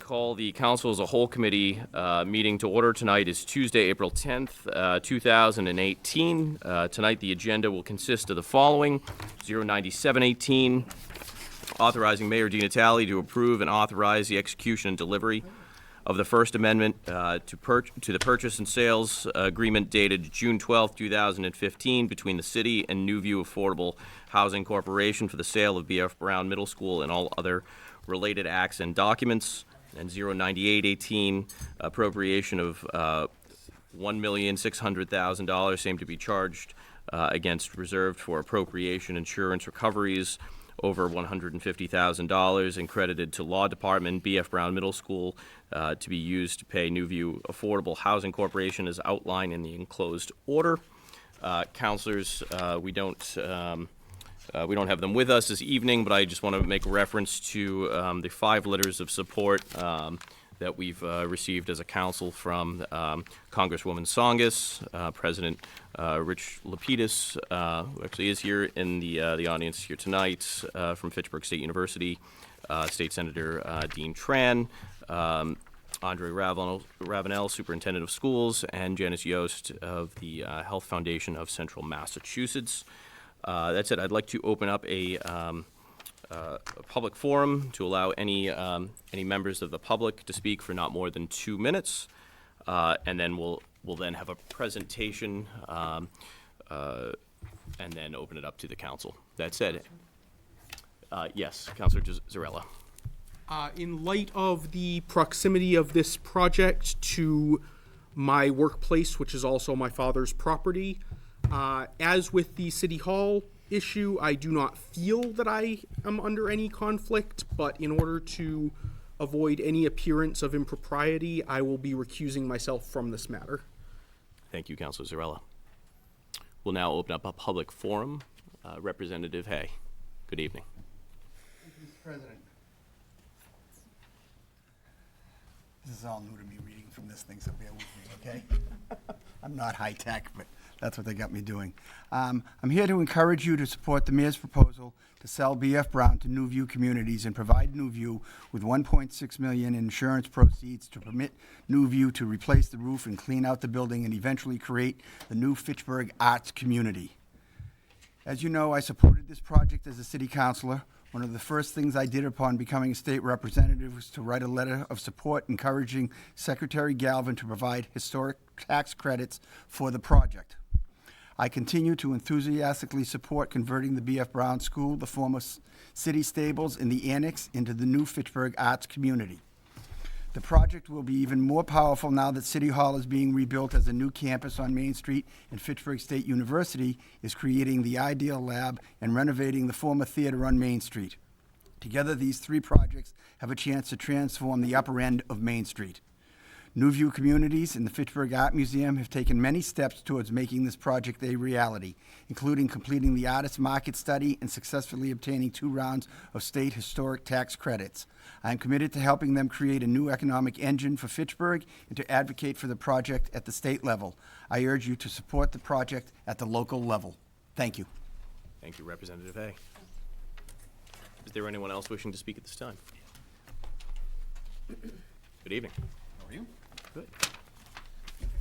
call the Council as a Whole Committee meeting to order. Tonight is Tuesday, April 10th, 2018. Tonight the agenda will consist of the following: 09718, authorizing Mayor DiNatale to approve and authorize the execution and delivery of the First Amendment to the purchase and sales agreement dated June 12, 2015 between the city and Newview Affordable Housing Corporation for the sale of B.F. Brown Middle School and all other related acts and documents. And 09818, appropriation of $1,600,000, same to be charged against reserved for appropriation insurance recoveries over $150,000 and credited to Law Department, B.F. Brown Middle School, to be used to pay Newview Affordable Housing Corporation as outlined in the enclosed order. Councilors, we don't have them with us this evening, but I just want to make reference to the 5 letters of support that we've received as a council from Congresswoman Tsongas, President Rich Lapidus, who actually is here in the audience here tonight, from Fitchburg State University, State Senator Dean Tran, Andre Ravenel, Superintendent of Schools, and Janice Yost of the Health Foundation of Central Massachusetts. That said, I'd like to open up a public forum to allow any members of the public to speak for not more than 2 minutes, and then we'll then have a presentation, and then open it up to the council. That said, yes, Councilor Zarella. In light of the proximity of this project to my workplace, which is also my father's property, as with the City Hall issue, I do not feel that I am under any conflict, but in order to avoid any appearance of impropriety, I will be recusing myself from this matter. Thank you, Councilor Zarella. We'll now open up a public forum. Representative Hay, good evening. Thank you, Mr. President. This is all new to me, reading from this thing, so bear with me, okay? I'm not high-tech, but that's what they got me doing. I'm here to encourage you to support the mayor's proposal to sell B.F. Brown to Newview Communities and provide Newview with $1.6 million in insurance proceeds to permit Newview to replace the roof and clean out the building and eventually create the new Fitchburg Arts Community. As you know, I supported this project as a city councilor. One of the first things I did upon becoming a state representative was to write a letter of support encouraging Secretary Galvin to provide historic tax credits for the project. I continue to enthusiastically support converting the B.F. Brown School, the former city stables, and the annex into the new Fitchburg Arts Community. The project will be even more powerful now that City Hall is being rebuilt as a new campus on Main Street, and Fitchburg State University is creating the Ideal Lab and renovating the former theater on Main Street. Together, these 3 projects have a chance to transform the upper end of Main Street. Newview Communities and the Fitchburg Art Museum have taken many steps towards making this project a reality, including completing the artist market study and successfully obtaining 2 rounds of state historic tax credits. I am committed to helping them create a new economic engine for Fitchburg and to advocate for the project at the state level. I urge you to support the project at the local level. Thank you. Thank you, Representative Hay. Is there anyone else wishing to speak at this time? Good evening. How are you? Good.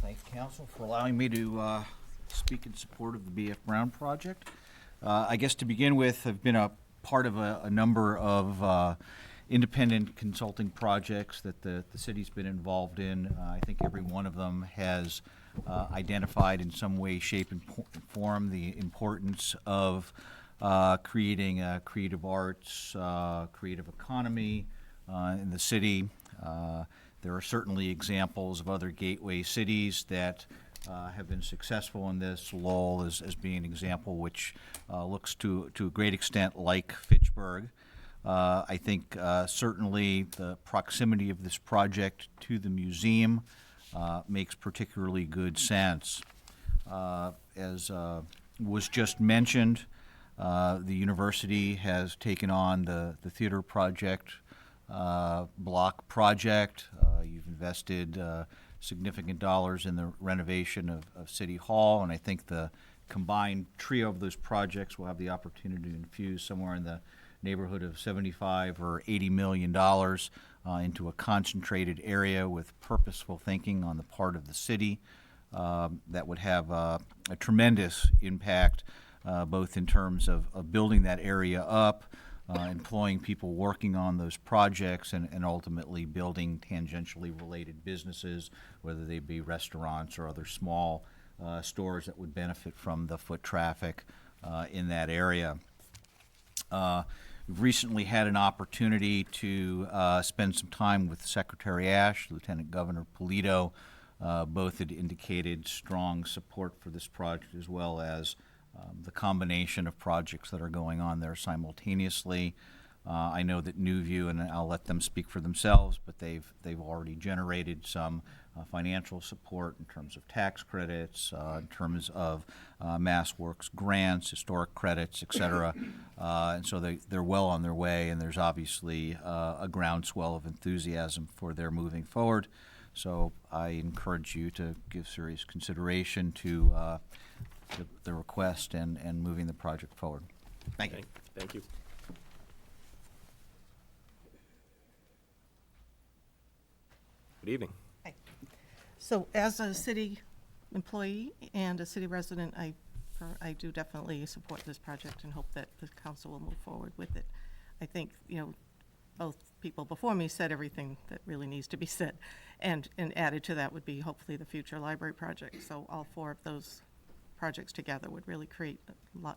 Thanks, Council, for allowing me to speak in support of the B.F. Brown project. I guess to begin with, I've been a part of a number of independent consulting projects that the city's been involved in. I think every one of them has identified in some way, shape, and form the importance of creating a creative arts, creative economy in the city. There are certainly examples of other gateway cities that have been successful in this. Lowell as being an example which looks to a great extent like Fitchburg. I think certainly the proximity of this project to the museum makes particularly good sense. As was just mentioned, the university has taken on the theater project, block project. You've invested significant dollars in the renovation of City Hall, and I think the combined trio of those projects will have the opportunity to infuse somewhere in the neighborhood of $75 or $80 million into a concentrated area with purposeful thinking on the part of the city that would have a tremendous impact both in terms of building that area up, employing people working on those projects, and ultimately building tangentially related businesses, whether they be restaurants or other small stores that would benefit from the foot traffic in that area. We've recently had an opportunity to spend some time with Secretary Ash, Lieutenant Governor Polito. Both had indicated strong support for this project, as well as the combination of projects that are going on there simultaneously. I know that Newview, and I'll let them speak for themselves, but they've already generated some financial support in terms of tax credits, in terms of MassWorks grants, historic credits, et cetera. And so they're well on their way, and there's obviously a groundswell of enthusiasm for their moving forward. So I encourage you to give serious consideration to the request and moving the project forward. Thank you. Thank you. Good evening. Hi. So as a city employee and a city resident, I do definitely support this project and hope that the council will move forward with it. I think, both people before me said everything that really needs to be said. And added to that would be hopefully the future library project. So all four of those projects together would really create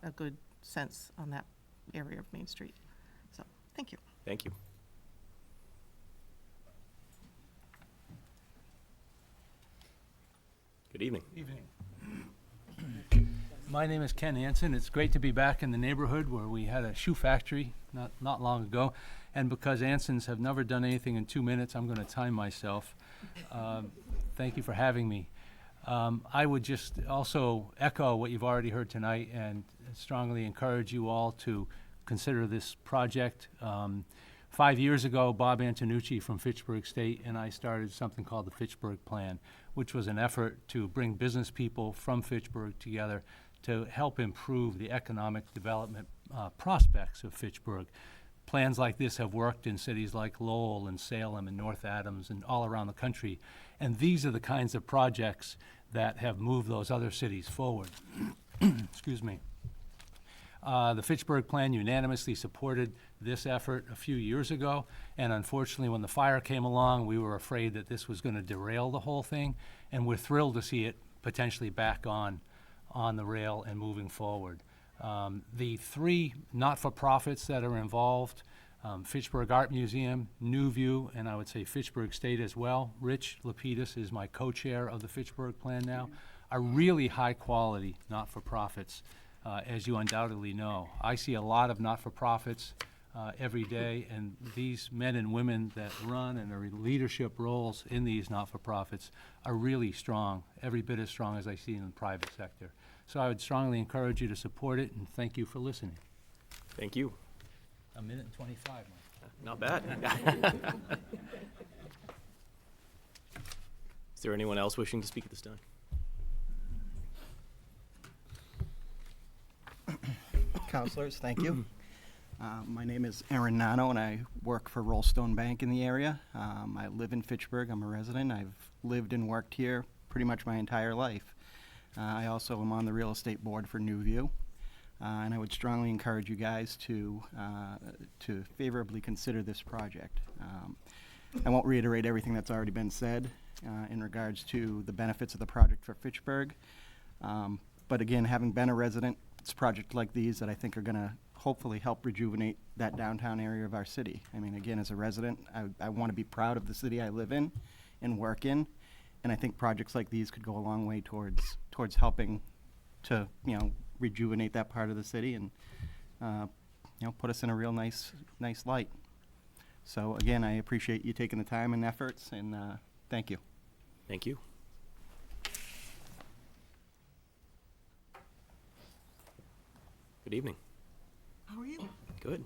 a good sense on that area of Main Street. So, thank you. Thank you. Good evening. Evening. My name is Ken Anson. It's great to be back in the neighborhood where we had a shoe factory not long ago. And because Ansons have never done anything in 2 minutes, I'm going to time myself. Thank you for having me. I would just also echo what you've already heard tonight and strongly encourage you all to consider this project. 5 years ago, Bob Antonucci from Fitchburg State and I started something called the Fitchburg Plan, which was an effort to bring business people from Fitchburg together to help improve the economic development prospects of Fitchburg. Plans like this have worked in cities like Lowell and Salem and North Adams and all around the country. And these are the kinds of projects that have moved those other cities forward. Excuse me. The Fitchburg Plan unanimously supported this effort a few years ago, and unfortunately when the fire came along, we were afraid that this was going to derail the whole thing, and we're thrilled to see it potentially back on the rail and moving forward. The three not-for-profits that are involved, Fitchburg Art Museum, Newview, and I would say Fitchburg State as well. Rich Lapidus is my co-chair of the Fitchburg Plan now, are really high-quality not-for-profits, as you undoubtedly know. I see a lot of not-for-profits every day, and these men and women that run and are in leadership roles in these not-for-profits are really strong, every bit as strong as I see in the private sector. So I would strongly encourage you to support it, and thank you for listening. Thank you. 1 minute and 25, Mike. Not bad. Is there anyone else wishing to speak at this time? Counselors, thank you. My name is Aaron Nano, and I work for Rollstone Bank in the area. I live in Fitchburg. I'm a resident. I've lived and worked here pretty much my entire life. I also am on the real estate board for Newview, and I would strongly encourage you guys to favorably consider this project. I won't reiterate everything that's already been said in regards to the benefits of the project for Fitchburg, but again, having been a resident, it's projects like these that I think are going to hopefully help rejuvenate that downtown area of our city. I mean, again, as a resident, I want to be proud of the city I live in and work in, and I think projects like these could go a long way towards helping to, rejuvenate that part of the city and, put us in a real nice light. So again, I appreciate you taking the time and efforts, and thank you. Thank you. Good evening. How are you? Good.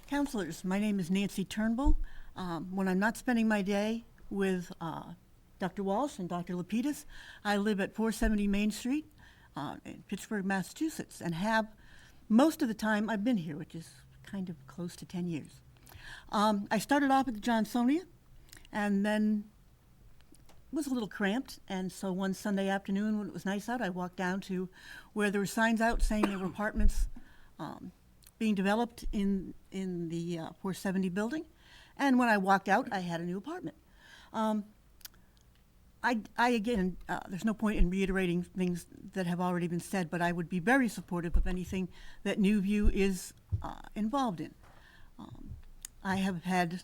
Councilors, my name is Nancy Turnbull. When I'm not spending my day with Dr. Walsh and Dr. Lapidus, I live at 470 Main Street in Pittsburgh, Massachusetts, and have most of the time I've been here, which is kind of close to 10 years. I started off at the Johnsonia, and then was a little cramped, and so one Sunday afternoon when it was nice out, I walked down to where there were signs out saying there were apartments being developed in the 470 building, and when I walked out, I had a new apartment. I again, there's no point in reiterating things that have already been said, but I would be very supportive of anything that New View is involved in. I have had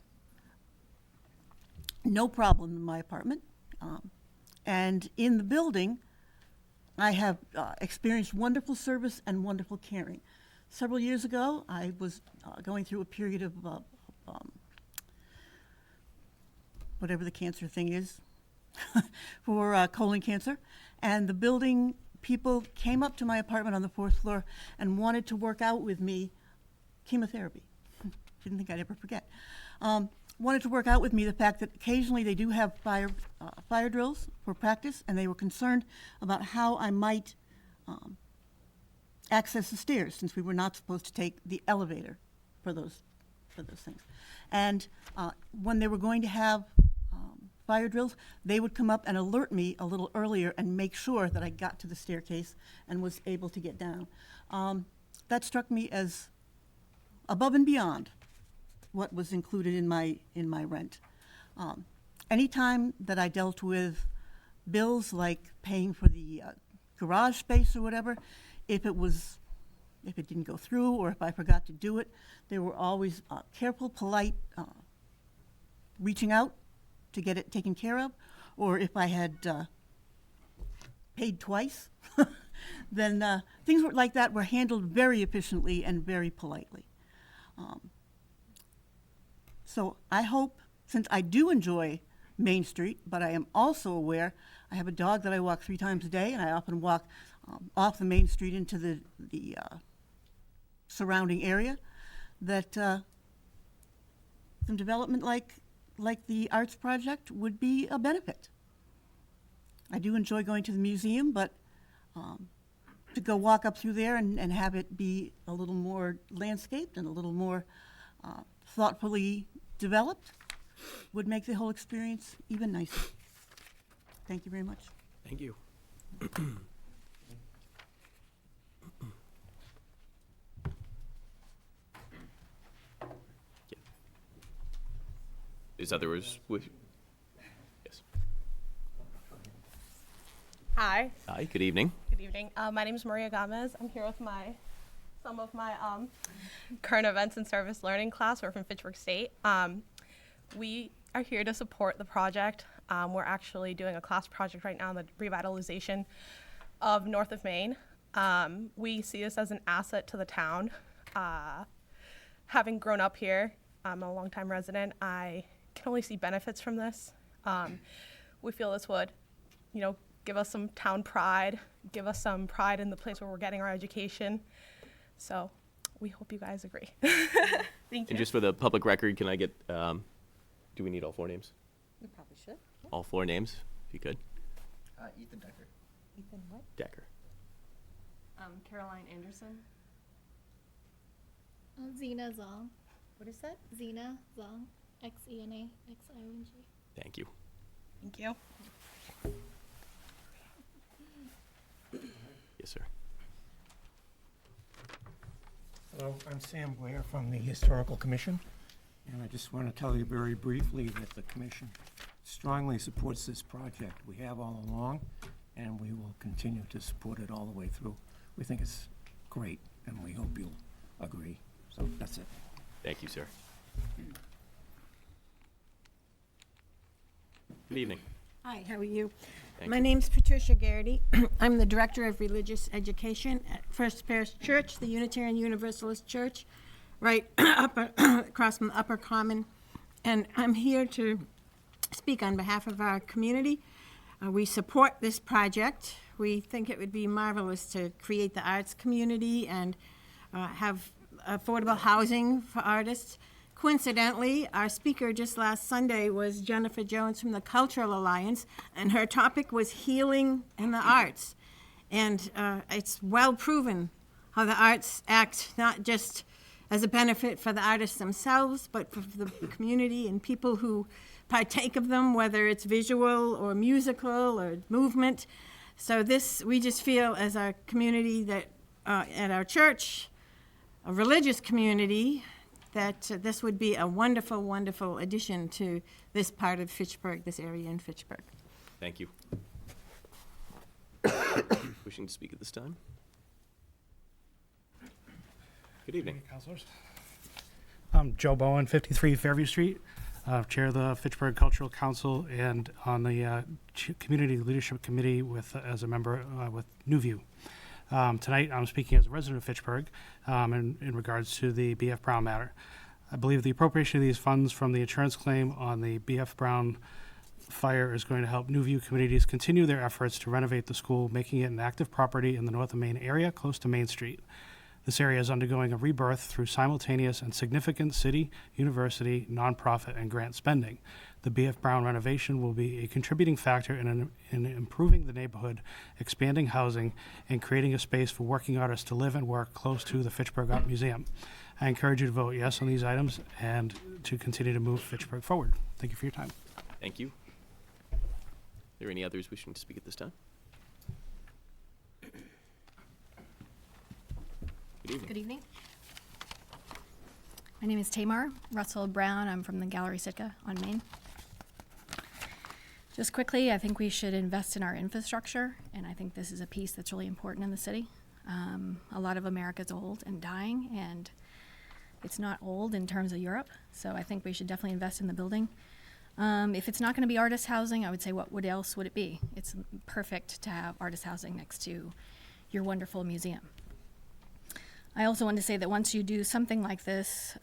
no problem in my apartment. And in the building, I have experienced wonderful service and wonderful caring. Several years ago, I was going through a period of whatever the cancer thing is for colon cancer, and the building people came up to my apartment on the 4th floor and wanted to work out with me chemotherapy. Didn't think I'd ever forget. Wanted to work out with me the fact that occasionally they do have fire drills for practice, and they were concerned about how I might access the stairs, since we were not supposed to take the elevator for those things. And when they were going to have fire drills, they would come up and alert me a little earlier and make sure that I got to the staircase and was able to get down. That struck me as above and beyond what was included in my rent. Anytime that I dealt with bills like paying for the garage space or whatever, if it didn't go through or if I forgot to do it, they were always careful, polite, reaching out to get it taken care of. Or if I had paid twice, then things like that were handled very efficiently and very politely. So I hope, since I do enjoy Main Street, but I am also aware, I have a dog that I walk 3 times a day, and I often walk off the Main Street into the surrounding area, that some development like the Arts Project would be a benefit. I do enjoy going to the museum, but to go walk up through there and have it be a little more landscaped and a little more thoughtfully developed would make the whole experience even nicer. Thank you very much. Thank you. Is others with? Yes. Hi. Hi. Good evening. Good evening. My name is Maria Gomez. I'm here with some of my current events and service learning class. We're from Fitchburg State. We are here to support the project. We're actually doing a class project right now on the revitalization of North of Main. We see this as an asset to the town. Having grown up here, I'm a longtime resident. I can only see benefits from this. We feel this would, give us some town pride, give us some pride in the place where we're getting our education. So we hope you guys agree. Thank you. And just for the public record, can I get? Do we need all 4 names? You probably should. All 4 names, if you could. Ethan Decker. Ethan, what? Decker. Caroline Anderson. Zena Zong. What is that? Zena Zong. Xena Xiong. Thank you. Thank you. Yes, sir. Hello, I'm Sam Blair from the Historical Commission, and I just want to tell you very briefly that the commission strongly supports this project. We have all along, and we will continue to support it all the way through. We think it's great, and we hope you'll agree. So that's it. Thank you, sir. Good evening. Hi, how are you? Thank My you. name's Patricia Garrity. I'm the Director of Religious Education at First Parish Church, the Unitarian Universalist Church, right across from the Upper Common. And I'm here to speak on behalf of our community. We support this project. We think it would be marvelous to create the arts community and have affordable housing for artists. Coincidentally, our speaker just last Sunday was Jennifer Jones from the Cultural Alliance, and her topic was healing and the arts. And it's well proven how the arts act not just as a benefit for the artists themselves, but for the community and people who partake of them, whether it's visual or musical or movement. So this, we just feel as a community that, at our church, a religious community, that this would be a wonderful, wonderful addition to this part of Fitchburg, this area in Fitchburg. Thank you. Wishing to speak at this time? Good evening. Councilors. I'm Joe Bowen, 53 Fairview Street, Chair of the Fitchburg Cultural Council, and on the Community Leadership Committee as a member with New View. Tonight, I'm speaking as a resident of Fitchburg in regards to the B.F. Brown matter. I believe the appropriation of these funds from the insurance claim on the B.F. Brown fire is going to help New View communities continue their efforts to renovate the school, making it an active property in the North of Main area, close to Main Street. This area is undergoing a rebirth through simultaneous and significant city, university, nonprofit, and grant spending. The B.F. Brown renovation will be a contributing factor in improving the neighborhood, expanding housing, and creating a space for working artists to live and work close to the Fitchburg Art Museum. I encourage you to vote yes on these items and to continue to move Fitchburg forward. Thank you for your time. Thank you. Are there any others wishing to speak at this time? Good evening. Good evening. My name is Tamar Russell Brown. I'm from the Gallery Sitka on Main. Just quickly, I think we should invest in our infrastructure, and I think this is a piece that's really important in the city. A lot of America's old and dying, and it's not old in terms of Europe, so I think we should definitely invest in the building. If it's not going to be artist housing, I would say what else would it be? It's perfect to have artist housing next to your wonderful museum. I also want to say that once you do something like this,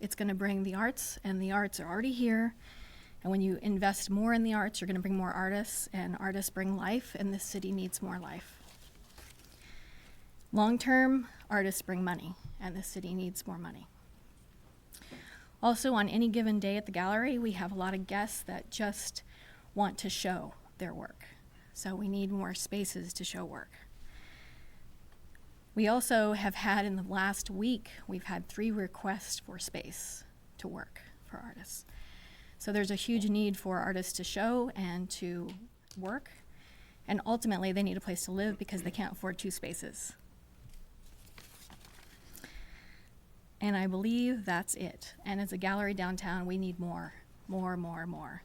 it's going to bring the arts, and the arts are already here. And when you invest more in the arts, you're going to bring more artists, and artists bring life, and this city needs more life. Long-term, artists bring money, and this city needs more money. Also, on any given day at the gallery, we have a lot of guests that just want to show their work. So we need more spaces to show work. We also have had, in the last week, we've had 3 requests for space to work for artists. So there's a huge need for artists to show and to work. And ultimately, they need a place to live because they can't afford 2 spaces. And I believe that's it. And as a gallery downtown, we need more.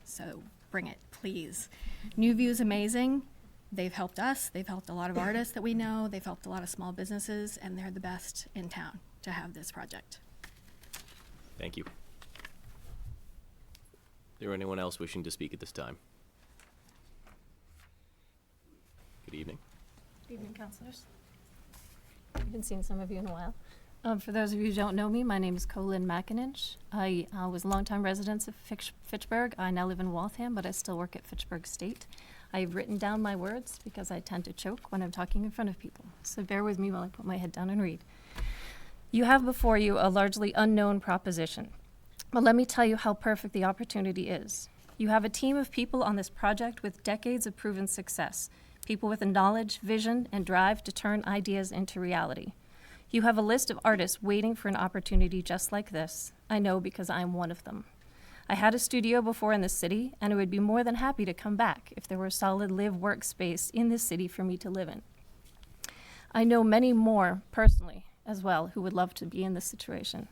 So bring it, please. New View is amazing. They've helped us. They've helped a lot of artists that we know. They've helped a lot of small businesses, and they're the best in town to have this project. Thank you. Is there anyone else wishing to speak at this time? Good evening. Good evening, councilors. I haven't seen some of you in a while. For those of you who don't know me, my name is Colin McIninch. I was a longtime resident of Fitchburg. I now live in Waltham, but I still work at Fitchburg State. I've written down my words because I tend to choke when I'm talking in front of people. So bear with me while I put my head down and read. You have before you a largely unknown proposition. But let me tell you how perfect the opportunity is. You have a team of people on this project with decades of proven success, people with the knowledge, vision, and drive to turn ideas into reality. You have a list of artists waiting for an opportunity just like this. I know because I'm one of them. I had a studio before in this city, and I would be more than happy to come back if there were a solid live-work space in this city for me to live in. I know many more personally as well who would love to be in this situation.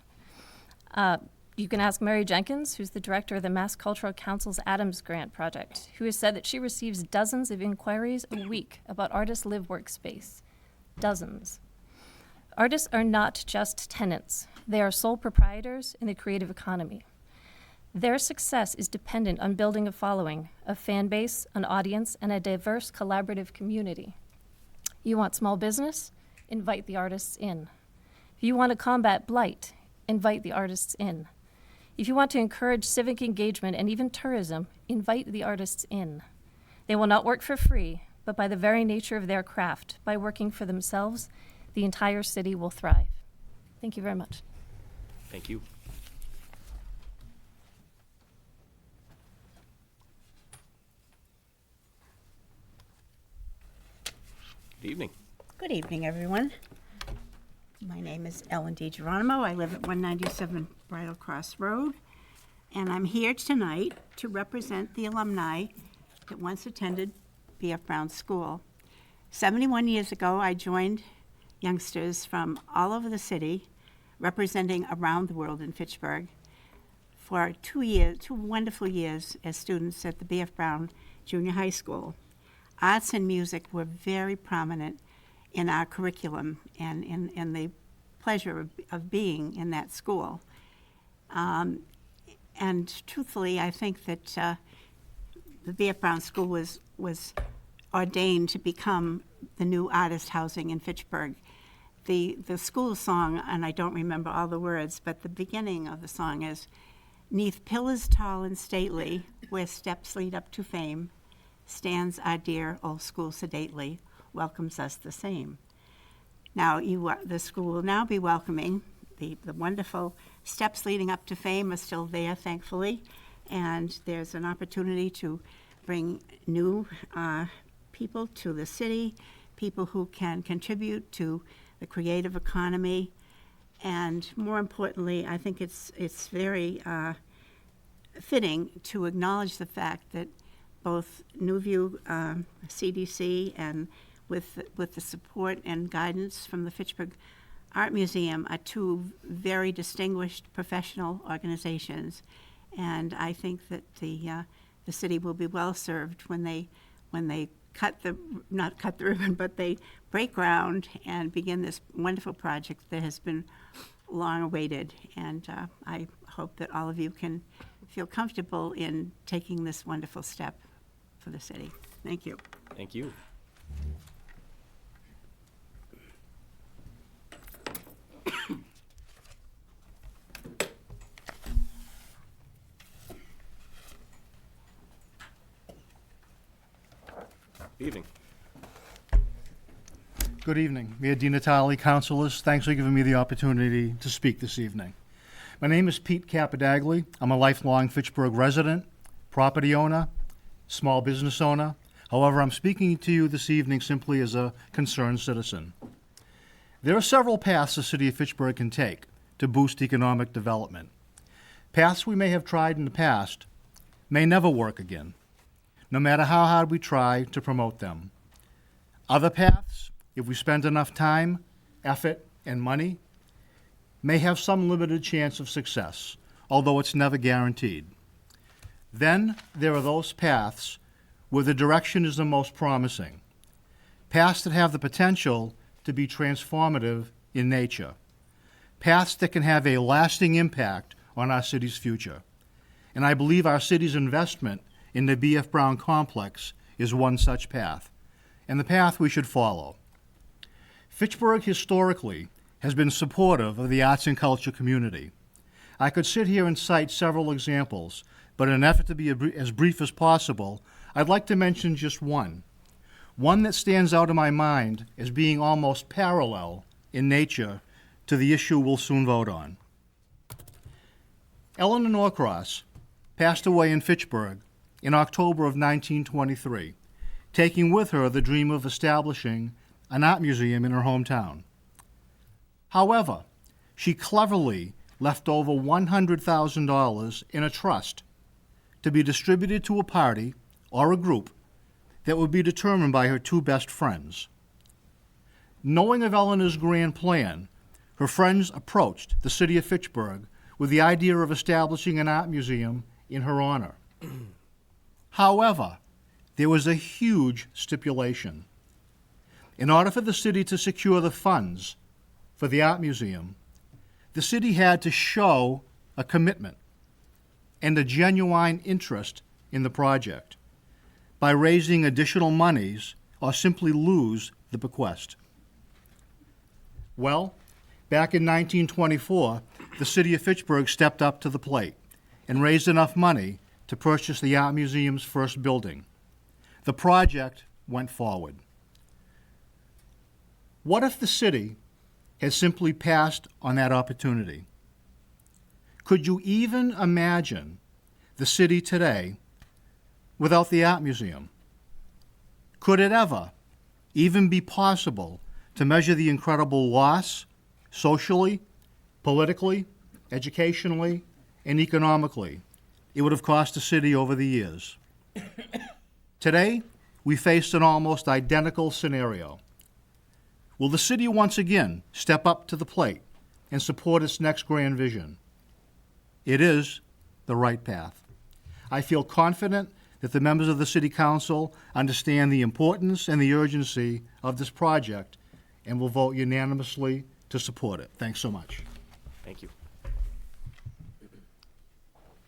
You can ask Mary Jenkins, who's the director of the Mass Cultural Council's Adams Grant Project, who has said that she receives dozens of inquiries a week about artists' live-work space. Dozens. Artists are not just tenants. They are sole proprietors in the creative economy. Their success is dependent on building a following, a fan base, an audience, and a diverse collaborative community. You want small business? Invite the artists in. If you want to combat blight, invite the artists in. If you want to encourage civic engagement and even tourism, invite the artists in. They will not work for free, but by the very nature of their craft, by working for themselves, the entire city will thrive. Thank you very much. Thank you. Good evening. Good evening, everyone. My name is Ellen DiGeronimo. I live at 197 Bridle Cross Road, and I'm here tonight to represent the alumni that once attended B.F. Brown School. 71 years ago, I joined youngsters from all over the city, representing around the world in Fitchburg, for 2 wonderful years as students at the B.F. Brown Junior High School. Arts and music were very prominent in our curriculum and in the pleasure of being in that school. And truthfully, I think that the B.F. Brown School was ordained to become the new artist housing in Fitchburg. The school song, and I don't remember all the words, but the beginning of the song is, "'Neath pillars tall and stately, where steps lead up to fame, stands our dear old school sedately, welcomes us the same." Now, the school will now be welcoming, the wonderful steps leading up to fame are still there, thankfully, and there's an opportunity to bring new people to the city, people who can contribute to the creative economy, and more importantly, I think it's very fitting to acknowledge the fact that both Newview CDC and with the support and guidance from the Fitchburg Art Museum are two very distinguished professional organizations, and I think that the city will be well served when they not cut the ribbon, but they break ground and begin this wonderful project that has been long awaited. And I hope that all of you can feel comfortable in taking this wonderful step for the city. Thank you. Thank you. Evening. Good evening. Mayor DiNatale, councilors, thanks for giving me the opportunity to speak this evening. My name is Pete Capadagli. I'm a lifelong Fitchburg resident, property owner, small business owner. However, I'm speaking to you this evening simply as a concerned citizen. There are several paths the city of Fitchburg can take to boost economic development. Paths we may have tried in the past may never work again, no matter how hard we try to promote them. Other paths, if we spend enough time, effort, and money, may have some limited chance of success, although it's never guaranteed. Then there are those paths where the direction is the most promising, paths that have the potential to be transformative in nature, paths that can have a lasting impact on our city's future. And I believe our city's investment in the B.F. Brown complex is one such path, and the path we should follow. Fitchburg historically has been supportive of the arts and culture community. I could sit here and cite several examples, but in an effort to be as brief as possible, I'd like to mention just one that stands out in my mind as being almost parallel in nature to the issue we'll soon vote on. Eleanor Norcross passed away in Fitchburg in October of 1923, taking with her the dream of establishing an art museum in her hometown. However, she cleverly left over $100,000 in a trust to be distributed to a party or a group that would be determined by her two best friends. Knowing of Eleanor's grand plan, her friends approached the city of Fitchburg with the idea of establishing an art museum in her honor. However, there was a huge stipulation. In order for the city to secure the funds for the art museum, the city had to show a commitment and a genuine interest in the project by raising additional monies or simply lose the bequest. Well, back in 1924, the city of Fitchburg stepped up to the plate and raised enough money to purchase the art museum's first building. The project went forward. What if the city had simply passed on that opportunity? Could you even imagine the city today without the art museum? Could it ever even be possible to measure the incredible loss, socially, politically, educationally, and economically. It would have cost the city over the years. Today, we face an almost identical scenario. Will the city once again step up to the plate and support its next grand vision? It is the right path. I feel confident that the members of the City Council understand the importance and the urgency of this project and will vote unanimously to support it. Thanks so much. Thank you.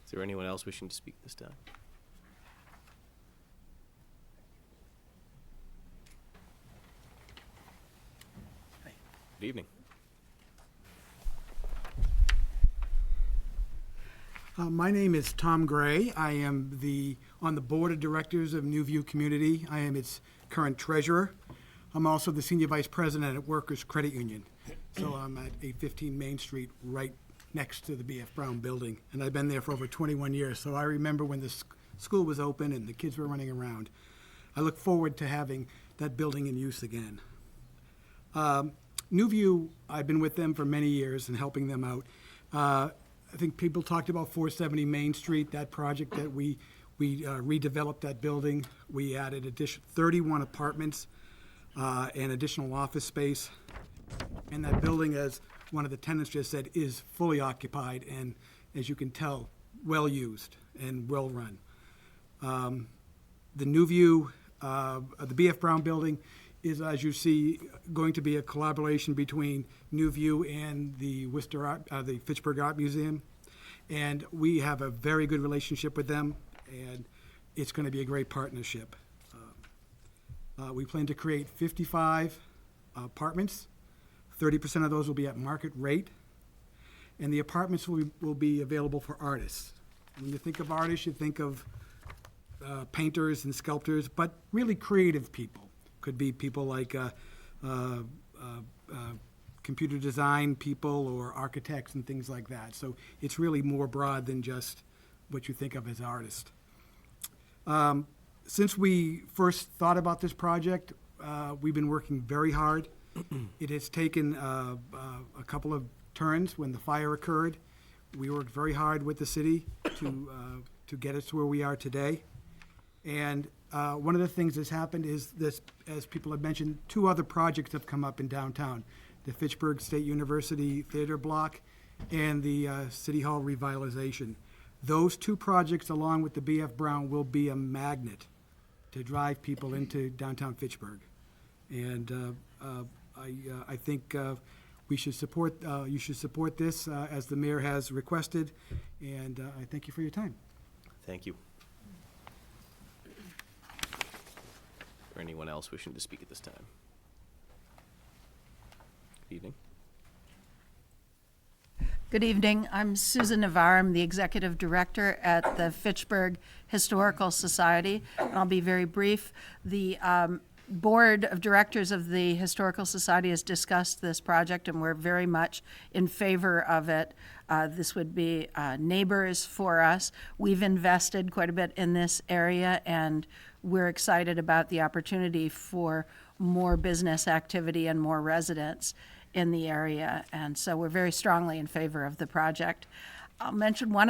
Is there anyone else wishing to speak this time? Good evening. My name is Tom Gray. I am on the board of directors of New View Community. I am its current treasurer. I'm also the senior vice president at Workers Credit Union. So I'm at 815 Main Street, right next to the B.F. Brown building. And I've been there for over 21 years. So I remember when the school was open and the kids were running around. I look forward to having that building in use again. New View, I've been with them for many years and helping them out. I think people talked about 470 Main Street, that project that we redeveloped that building. We added 31 apartments and additional office space. And that building, as one of the tenants just said, is fully occupied and, as you can tell, well used and well run. The New View, the B.F. Brown building is, as you see, going to be a collaboration between New View and the the Fitchburg Art Museum. And we have a very good relationship with them, and it's going to be a great partnership. We plan to create 55 apartments. 30% of those will be at market rate, and the apartments will be available for artists. When you think of artists, you think of painters and sculptors, but really creative people. Could be people like computer design people or architects and things like that. So it's really more broad than just what you think of as artists. Since we first thought about this project, we've been working very hard. It has taken a couple of turns when the fire occurred. We worked very hard with the city to get us to where we are today. And one of the things that's happened is this, as people have mentioned, 2 other projects have come up in downtown. The Fitchburg State University Theater Block and the City Hall revitalization. Those 2 projects, along with the B.F. Brown, will be a magnet to drive people into downtown Fitchburg. And I think we should support, you should support this as the mayor has requested, and I thank you for your time. Thank you. Or anyone else wishing to speak at this time? Good evening. Good evening. I'm Susan Navarre. I'm the executive director at the Fitchburg Historical Society. And I'll be very brief. The board of directors of the Historical Society has discussed this project, and we're very much in favor of it. This would be neighbors for us. We've invested quite a bit in this area, and we're excited about the opportunity for more business activity and more residents in the area. And so we're very strongly in favor of the project. I'll mention one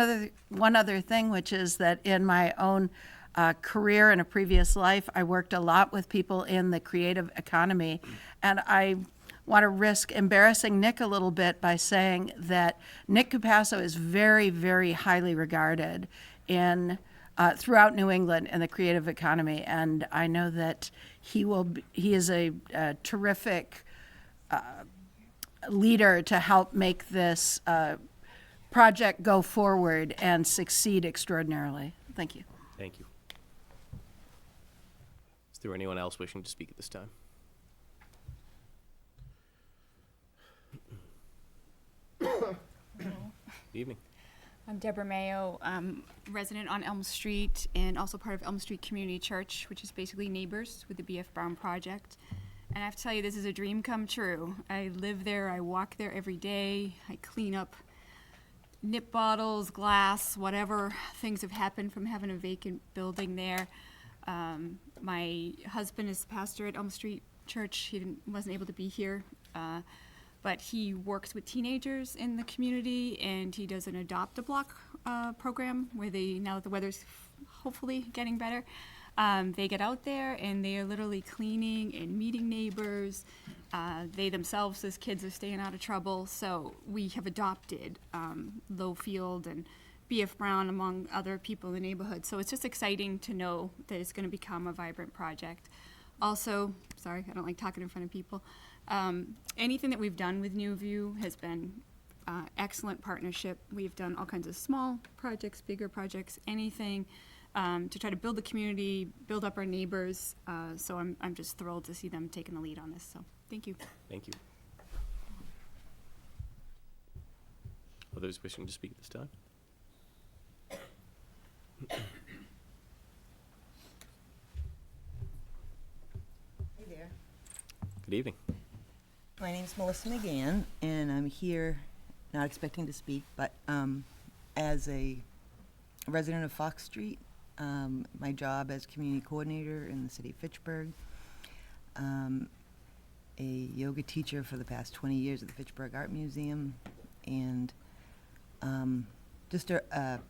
other thing, which is that in my own career in a previous life, I worked a lot with people in the creative economy, and I want to risk embarrassing Nick a little bit by saying that Nick Capasso is very, very highly regarded in throughout New England in the creative economy, and I know that he is a terrific leader to help make this project go forward and succeed extraordinarily. Thank you. Thank you. Is there anyone else wishing to speak at this time? Good evening. I'm Deborah Mayo, resident on Elm Street and also part of Elm Street Community Church, which is basically neighbors with the B.F. Brown project. And I have to tell you, this is a dream come true. I live there, I walk there every day, I clean up nip bottles, glass, whatever things have happened from having a vacant building there. My husband is the pastor at Elm Street Church. He wasn't able to be here. but he works with teenagers in the community, and he does an adopt-a-block program where they, now that the weather's hopefully getting better, they get out there and they are literally cleaning and meeting neighbors. They themselves, as kids, are staying out of trouble. So we have adopted Lowfield and B.F. Brown, among other people in the neighborhood. So it's just exciting to know that it's going to become a vibrant project. Also, sorry, I don't like talking in front of people. Anything that we've done with New View has been excellent partnership. We've done all kinds of small projects, bigger projects, anything to try to build the community, build up our neighbors. So I'm just thrilled to see them taking the lead on this. So thank you. Thank you. Others wishing to speak at this time? Hey there. Good evening. My name's Melissa McGann, and I'm here, not expecting to speak, but as a resident of Fox Street, my job as community coordinator in the city of Fitchburg, a yoga teacher for the past 20 years at the Fitchburg Art Museum, and just a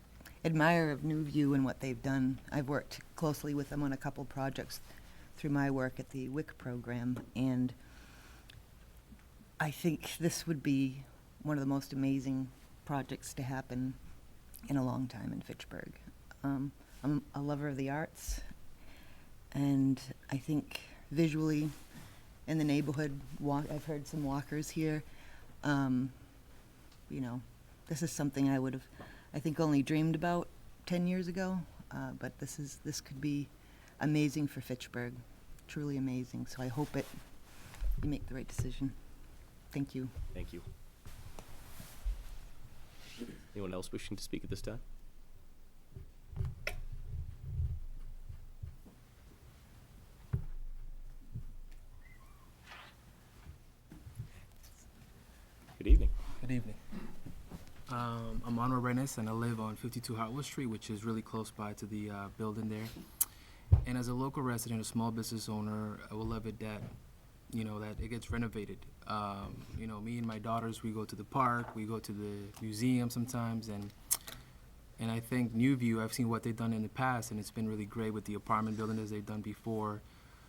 admirer of New View and what they've done. I've worked closely with them on a couple projects through my work at the WIC program, and I think this would be one of the most amazing projects to happen in a long time in Fitchburg. I'm a lover of the arts, and I think visually in the neighborhood, I've heard some walkers here. You know, this is something I would have, I think, only dreamed about 10 years ago, but this could be amazing for Fitchburg, truly amazing. So I hope you make the right decision. Thank you. Thank you. Anyone else wishing to speak at this time? Good evening. Good evening. I'm Manuel Rennes, and I live on 52 Hartwood Street, which is really close by to the building there. And as a local resident, a small business owner, I will love it that, you know, that it gets renovated. You know, me and my daughters, we go to the park, we go to the museum sometimes, and I think New View, I've seen what they've done in the past, and it's been really great with the apartment building as they've done before.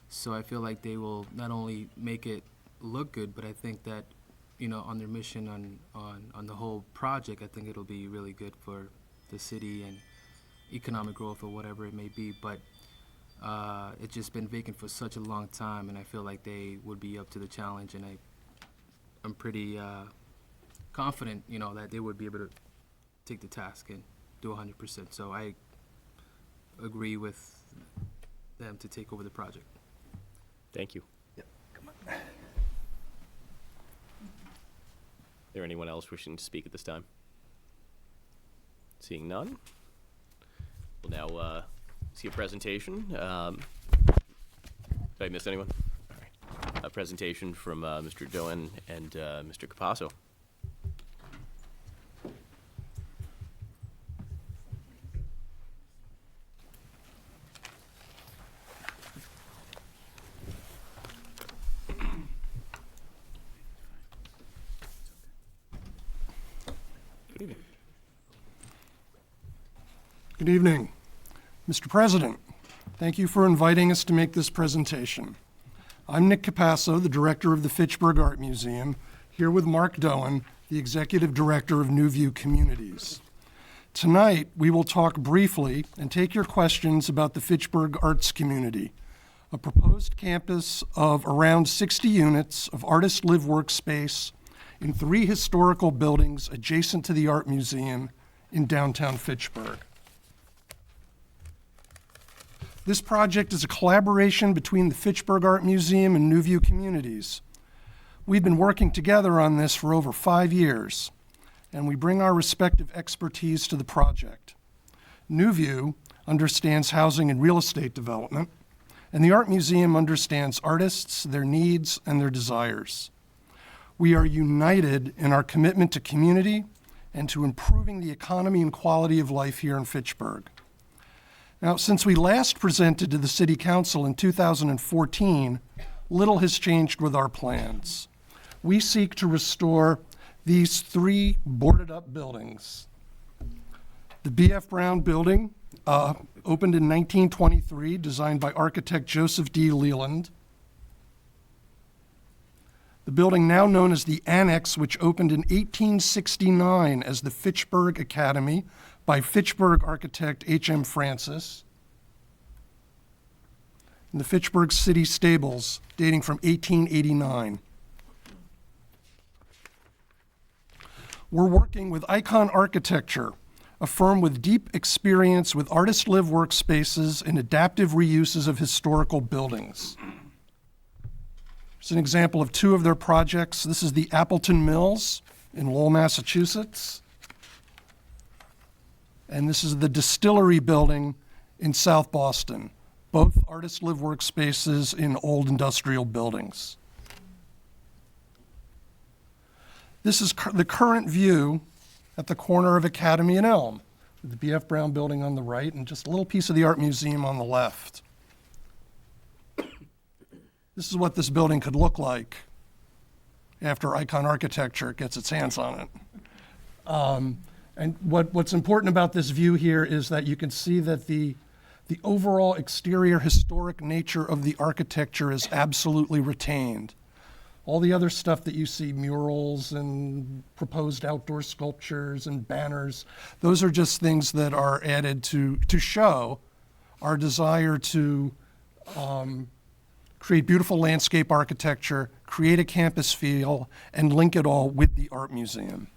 So I feel like they will not only make it look good, but I think that, you know, on their mission on the whole project, I think it'll be really good for the city and economic growth or whatever it may be. But it's just been vacant for such a long time, and I feel like they would be up to the challenge, and I'm pretty confident, you know, that they would be able to take the task and do 100%. So I agree with them to take over the project. Thank you. Yep. Come on. Is there anyone else wishing to speak at this time? Seeing none, we'll now see a presentation. Did I miss anyone? All right. A presentation from Mr. Doan and Mr. Capasso. Good evening. Good evening. Mr. President, thank you for inviting us to make this presentation. I'm Nick Capasso, the director of the Fitchburg Art Museum, here with Mark Doan, the executive director of New View Communities. Tonight, we will talk briefly and take your questions about the Fitchburg Arts Community, a proposed campus of around 60 units of artist live workspace in 3 historical buildings adjacent to the Art Museum in downtown Fitchburg. This project is a collaboration between the Fitchburg Art Museum and New View Communities. We've been working together on this for over 5 years, and we bring our respective expertise to the project. New View understands housing and real estate development, and the Art Museum understands artists, their needs, and their desires. We are united in our commitment to community and to improving the economy and quality of life here in Fitchburg. Now, since we last presented to the City Council in 2014, little has changed with our plans. we seek to restore these 3 boarded-up buildings. The B.F. Brown Building, opened in 1923, designed by architect Joseph D. Leland. The building now known as the Annex, which opened in 1869 as the Fitchburg Academy by Fitchburg architect H.M. Francis. And the Fitchburg City Stables, dating from 1889. We're working with Icon Architecture, a firm with deep experience with artist-live workspaces and adaptive reuses of historical buildings. Here's an example of 2 of their projects. This is the Appleton Mills in Lowell, Massachusetts. And this is the Distillery Building in South Boston, both artist-live workspaces in old industrial buildings. This is the current view at the corner of Academy and Elm, with the B.F. Brown Building on the right and just a little piece of the Art Museum on the left. This is what this building could look like after Icon Architecture gets its hands on it. And what's important about this view here is that you can see that the overall exterior historic nature of the architecture is absolutely retained. All the other stuff that you see, murals and proposed outdoor sculptures and banners, those are just things that are added to show our desire to create beautiful landscape architecture, create a campus feel, and link it all with the Art Museum.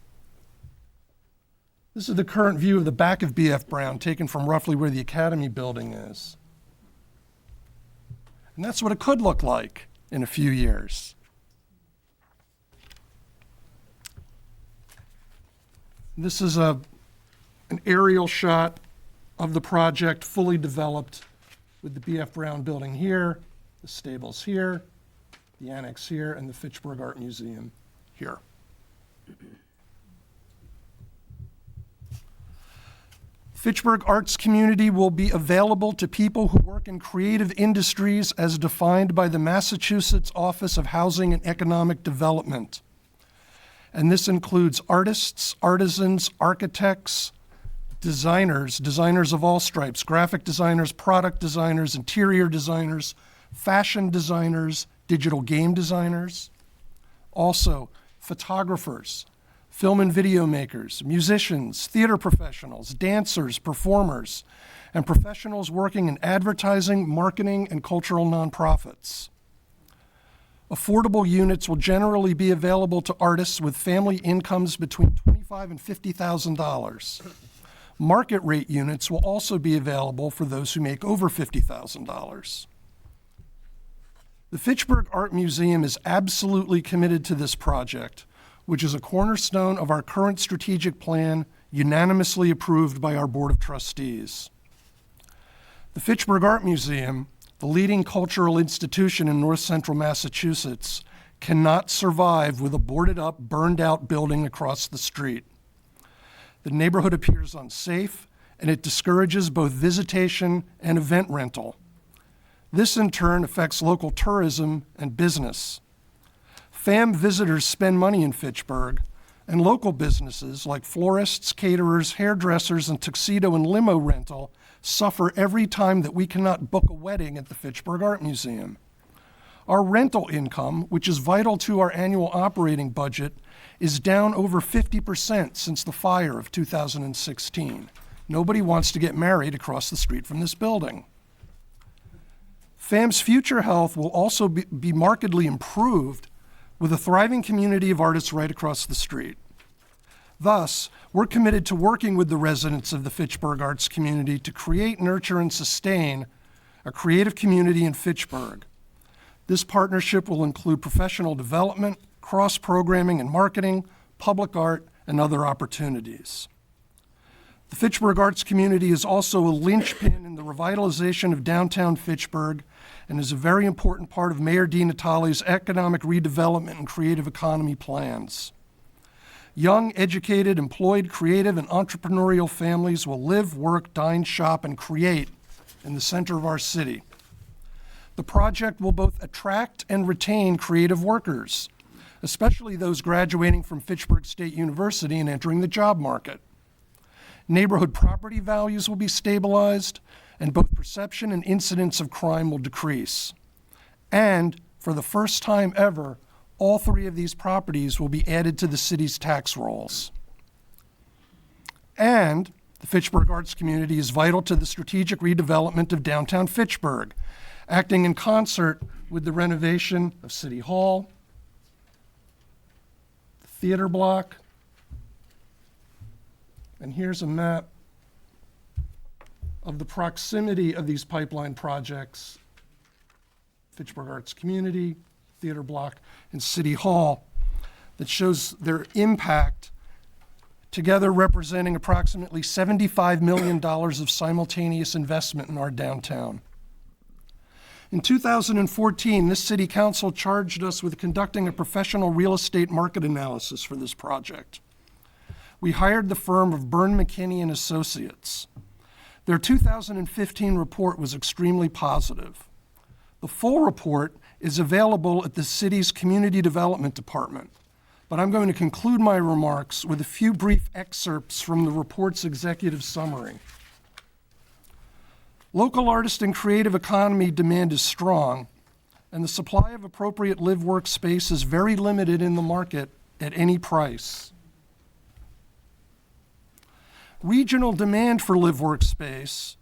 This is the current view of the back of B.F. Brown, taken from roughly where the Academy building is. And that's what it could look like in a few years. This is an aerial shot of the project, fully developed, with the B.F. Brown Building here, the stables here, the annex here, and the Fitchburg Art Museum here. Fitchburg Arts Community will be available to people who work in creative industries as defined by the Massachusetts Office of Housing and Economic Development. And this includes artists, artisans, architects, designers of all stripes, graphic designers, product designers, interior designers, fashion designers, digital game designers. Also, photographers, film and video makers, musicians, theater professionals, dancers, performers, and professionals working in advertising, marketing, and cultural nonprofits. Affordable units will generally be available to artists with family incomes between $25,000 and $50,000. Market rate units will also be available for those who make over $50,000. The Fitchburg Art Museum is absolutely committed to this project, which is a cornerstone of our current strategic plan, unanimously approved by our Board of Trustees. The Fitchburg Art Museum, the leading cultural institution in north central Massachusetts, cannot survive with a boarded-up, burned-out building across the street. The neighborhood appears unsafe, and it discourages both visitation and event rental. This, in turn, affects local tourism and business. FAM visitors spend money in Fitchburg, and local businesses like florists, caterers, hairdressers, and tuxedo and limo rental suffer every time that we cannot book a wedding at the Fitchburg Art Museum. Our rental income, which is vital to our annual operating budget, is down over 50% since the fire of 2016. Nobody wants to get married across the street from this building. FAM's future health will also be markedly improved with a thriving community of artists right across the street. Thus, we're committed to working with the residents of the Fitchburg Arts community to create, nurture, and sustain a creative community in Fitchburg. This partnership will include professional development, cross-programming and marketing, public art, and other opportunities. The Fitchburg Arts community is also a linchpin in the revitalization of downtown Fitchburg and is a very important part of Mayor DiNatale's economic redevelopment and creative economy plans. Young, educated, employed, creative, and entrepreneurial families will live, work, dine, shop, and create in the center of our city. The project will both attract and retain creative workers. especially those graduating from Fitchburg State University and entering the job market. Neighborhood property values will be stabilized, and both perception and incidence of crime will decrease. And for the first time ever, all three of these properties will be added to the city's tax rolls. And the Fitchburg Arts Community is vital to the strategic redevelopment of downtown Fitchburg, acting in concert with the renovation of City Hall, the theater block, and here's a map of the proximity of these pipeline projects: Fitchburg Arts Community, theater block, and City Hall, that shows their impact, together representing approximately $75 million of simultaneous investment in our downtown. In 2014, this city council charged us with conducting a professional real estate market analysis for this project. We hired the firm of Byrne McKinney and Associates. Their 2015 report was extremely positive. The full report is available at the city's Community Development Department, but I'm going to conclude my remarks with a few brief excerpts from the report's executive summary. Local artist and creative economy demand is strong, and the supply of appropriate live-work space is very limited in the market at any price. Regional demand for live-work space,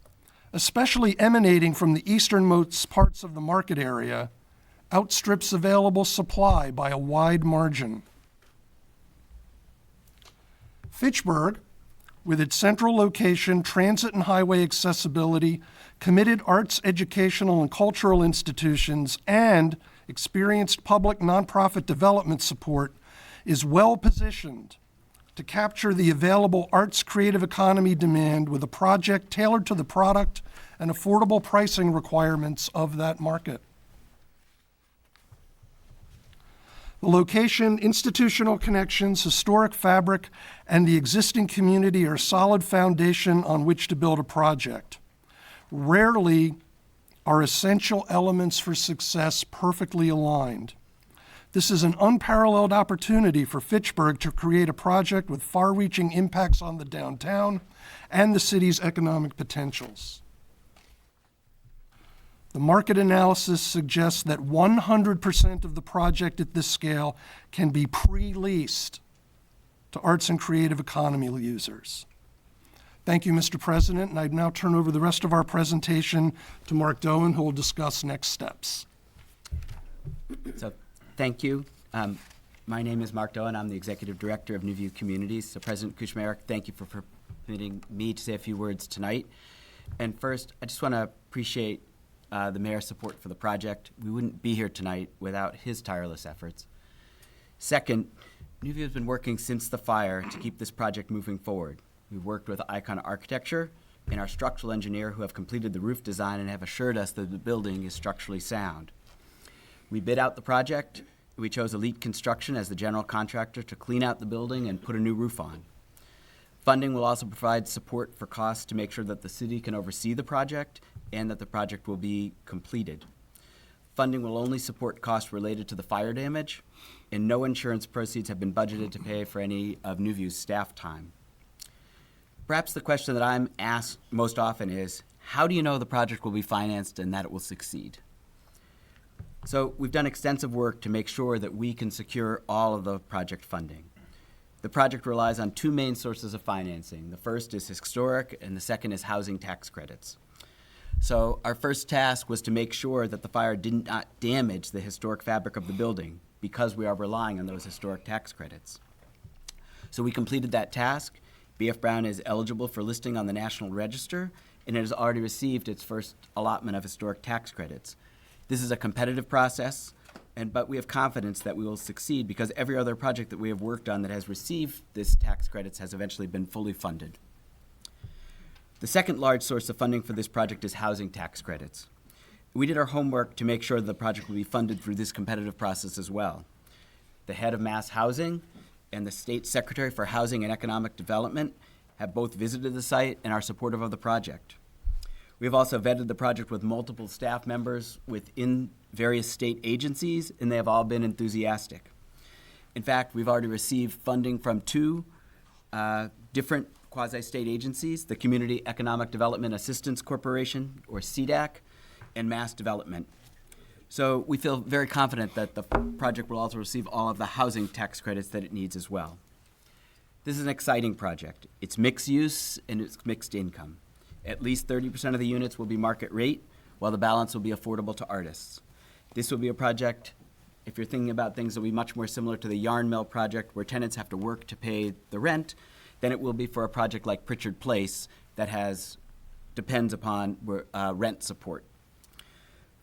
especially emanating from the easternmost parts of the market area, outstrips available supply by a wide margin. Fitchburg, with its central location, transit and highway accessibility, committed arts, educational, and cultural institutions, and experienced public nonprofit development support, is well positioned to capture the available arts creative economy demand with a project tailored to the product and affordable pricing requirements of that market. The location, institutional connections, historic fabric, and the existing community are a solid foundation on which to build a project. Rarely are essential elements for success perfectly aligned. This is an unparalleled opportunity for Fitchburg to create a project with far-reaching impacts on the downtown and the city's economic potentials. The market analysis suggests that 100% of the project at this scale can be pre-leased to arts and creative economy users. Thank you, Mr. President, and I'd now turn over the rest of our presentation to Mark Doan, who will discuss next steps. So, thank you. My name is Mark Doan. I'm the Executive Director of Newview Communities. So, President Kuchmarek, thank you for permitting me to say a few words tonight. And first, I just want to appreciate the mayor's support for the project. We wouldn't be here tonight without his tireless efforts. Second, Newview has been working since the fire to keep this project moving forward. We've worked with Icon Architecture and our structural engineer, who have completed the roof design and have assured us that the building is structurally sound. We bid out the project. We chose Elite Construction as the general contractor to clean out the building and put a new roof on. Funding will also provide support for costs to make sure that the city can oversee the project and that the project will be completed. Funding will only support costs related to the fire damage, and no insurance proceeds have been budgeted to pay for any of Newview's staff time. Perhaps the question that I'm asked most often is, how do you know the project will be financed and that it will succeed? So we've done extensive work to make sure that we can secure all of the project funding. The project relies on two main sources of financing. The first is historic, and the second is housing tax credits. So our first task was to make sure that the fire did not damage the historic fabric of the building, because we are relying on those historic tax credits. So we completed that task. B.F. Brown is eligible for listing on the National Register, and it has already received its first allotment of historic tax credits. This is a competitive process, but we have confidence that we will succeed because every other project that we have worked on that has received this tax credits has eventually been fully funded. The second large source of funding for this project is housing tax credits. We did our homework to make sure that the project will be funded through this competitive process as well. The head of Mass Housing and the State Secretary for Housing and Economic Development have both visited the site and are supportive of the project. We have also vetted the project with multiple staff members within various state agencies, and they have all been enthusiastic. In fact, we've already received funding from two different quasi-state agencies, the Community Economic Development Assistance Corporation, or CDAC, and Mass Development. So we feel very confident that the project will also receive all of the housing tax credits that it needs as well. This is an exciting project. It's mixed use and it's mixed income. At least 30% of the units will be market rate, while the balance will be affordable to artists. This will be a project, if you're thinking about things that will be much more similar to the Yarn Mill project, where tenants have to work to pay the rent, than it will be for a project like Pritchard Place that depends upon rent support.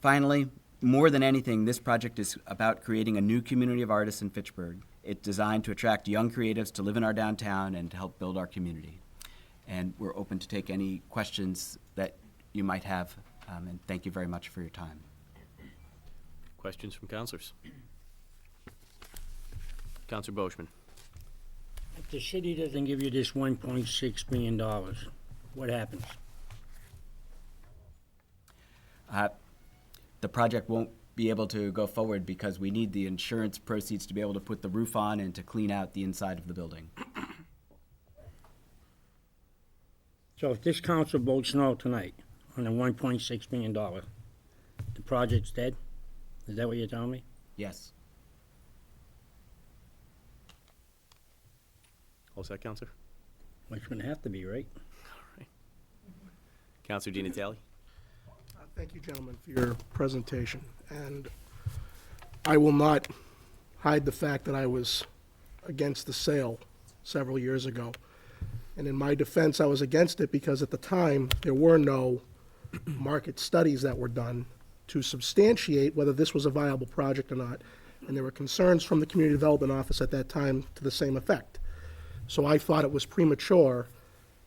Finally, more than anything, this project is about creating a new community of artists in Fitchburg. It's designed to attract young creatives to live in our downtown and to help build our community. And we're open to take any questions that you might have, and thank you very much for your time. Questions from councilors? Councilor Boishman. If the city doesn't give you this $1.6 million, what happens? The project won't be able to go forward because we need the insurance proceeds to be able to put the roof on and to clean out the inside of the building. So if this council votes no tonight on the $1.6 million, the project's dead? Is that what you're telling me? Yes. All set, Councilor? Which would have to be, right? Councilor Di Natale. Thank you, gentlemen, for your presentation. And I will not hide the fact that I was against the sale several years ago. And in my defense, I was against it because at the time, there were no market studies that were done to substantiate whether this was a viable project or not. And there were concerns from the Community Development Office at that time to the same effect. So I thought it was premature,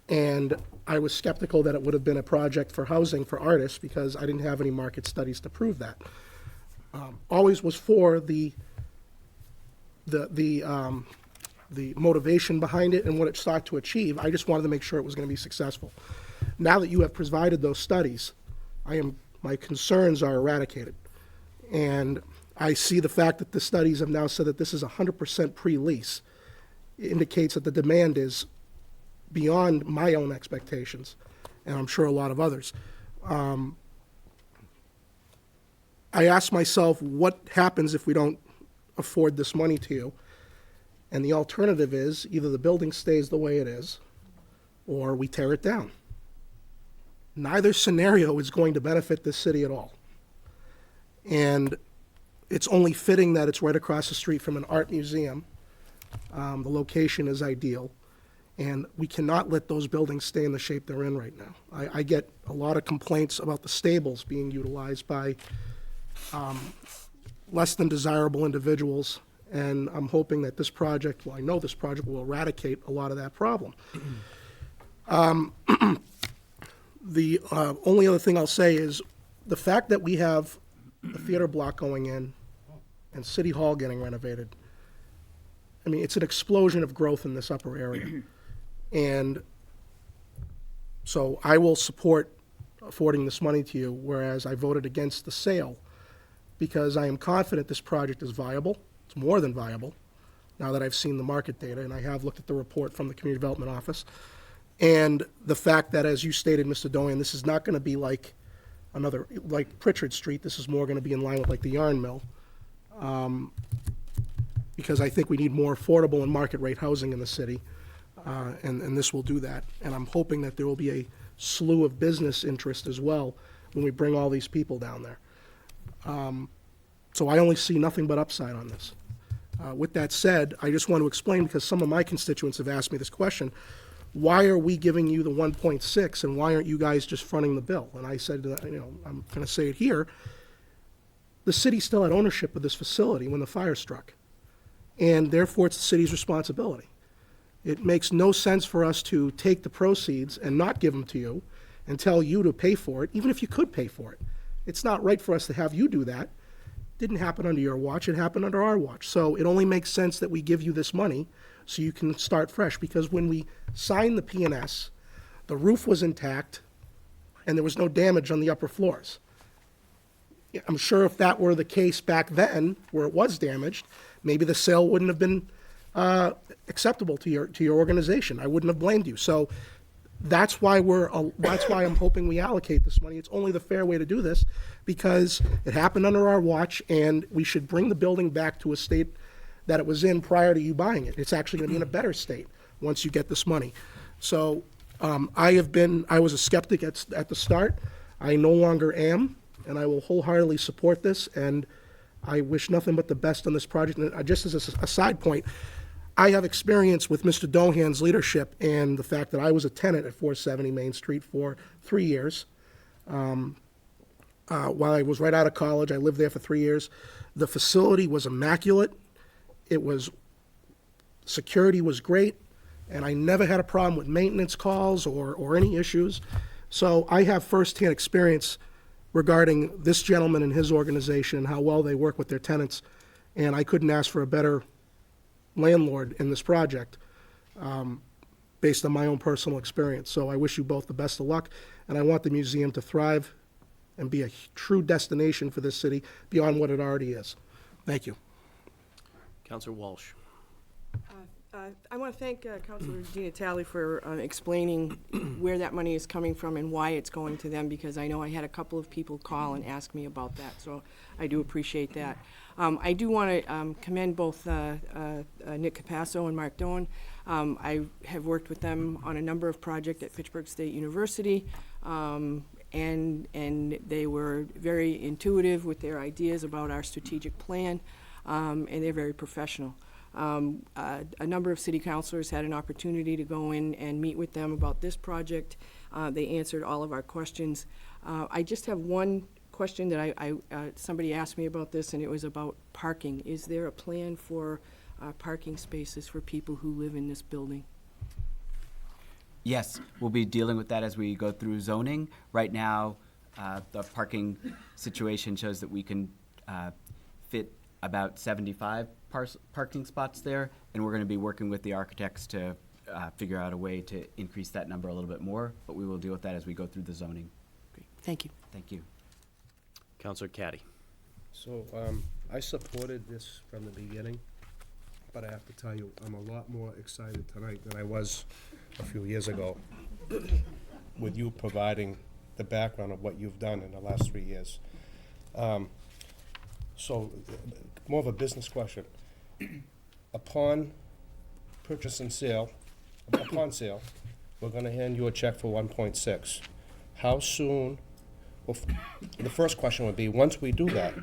and I was skeptical that it would have been a project for housing for artists because I didn't have any market studies to prove that. Always was for the motivation behind it and what it sought to achieve. I just wanted to make sure it was going to be successful. Now that you have provided those studies, my concerns are eradicated. And I see the fact that the studies have now said that this is 100% pre-lease. It indicates that the demand is beyond my own expectations, and I'm sure a lot of others. I asked myself, what happens if we don't afford this money to you? And the alternative is either the building stays the way it is, or we tear it down. Neither scenario is going to benefit this city at all. And it's only fitting that it's right across the street from an art museum. The location is ideal. And we cannot let those buildings stay in the shape they're in right now. I get a lot of complaints about the stables being utilized by less than desirable individuals, and I'm hoping that this project, well, I know this project will eradicate a lot of that problem. The only other thing I'll say is the fact that we have a theater block going in and City Hall getting renovated, I mean, it's an explosion of growth in this upper area. And so I will support affording this money to you, whereas I voted against the sale because I am confident this project is viable. It's more than viable now that I've seen the market data, and I have looked at the report from the Community Development Office. And the fact that, as you stated, Mr. Doan, this is not going to be like like Pritchard Street. This is more going to be in line with like the Yarn Mill. Because I think we need more affordable and market rate housing in the city. And this will do that. And I'm hoping that there will be a slew of business interest as well when we bring all these people down there. So I only see nothing but upside on this. With that said, I just want to explain, because some of my constituents have asked me this question, why are we giving you the 1.6 and why aren't you guys just fronting the bill? And I said, I'm going to say it here. The city still had ownership of this facility when the fire struck. And therefore, it's the city's responsibility. It makes no sense for us to take the proceeds and not give them to you and tell you to pay for it, even if you could pay for it. It's not right for us to have you do that. It didn't happen under your watch, it happened under our watch. So it only makes sense that we give you this money so you can start fresh, because when we signed the P&S, the roof was intact and there was no damage on the upper floors. I'm sure if that were the case back then, where it was damaged, maybe the sale wouldn't have been acceptable to your organization. I wouldn't have blamed you. So that's why I'm hoping we allocate this money. It's only the fair way to do this, because it happened under our watch, and we should bring the building back to a state that it was in prior to you buying it. It's actually going to be in a better state once you get this money. So I was a skeptic at the start. I no longer am, and I will wholeheartedly support this, and I wish nothing but the best on this project. And just as a side point, I have experience with Mr. Dohan's leadership and the fact that I was a tenant at 470 Main Street for 3 years. While I was right out of college, I lived there for 3 years. The facility was immaculate. Security was great, and I never had a problem with maintenance calls or any issues. So I have firsthand experience regarding this gentleman and his organization and how well they work with their tenants, and I couldn't ask for a better landlord in this project based on my own personal experience. So I wish you both the best of luck, and I want the museum to thrive and be a true destination for this city beyond what it already is. Thank you. Counselor Walsh. I want to thank Councilor Di Natale for explaining where that money is coming from and why it's going to them, because I know I had a couple of people call and ask me about that, so I do appreciate that. I do want to commend both Nick Capasso and Mark Doan. I have worked with them on a number of projects at Fitchburg State University, and they were very intuitive with their ideas about our strategic plan, and they're very professional. A number of city councilors had an opportunity to go in and meet with them about this project. They answered all of our questions. I just have one question that somebody asked me about this, and it was about parking. Is there a plan for parking spaces for people who live in this building? Yes, we'll be dealing with that as we go through zoning. Right now, the parking situation shows that we can fit about 75 parking spots there, and we're going to be working with the architects to figure out a way to increase that number a little bit more, but we will deal with that as we go through the zoning. Great. Thank you. Thank you. Counselor Caddy. So I supported this from the beginning, but I have to tell you, I'm a lot more excited tonight than I was a few years ago with you providing the background of what you've done in the last 3 years. So more of a business question. Upon purchase and sale, upon sale, we're going to hand you a check for 1.6. How soon? Well, the first question would be, once we do that,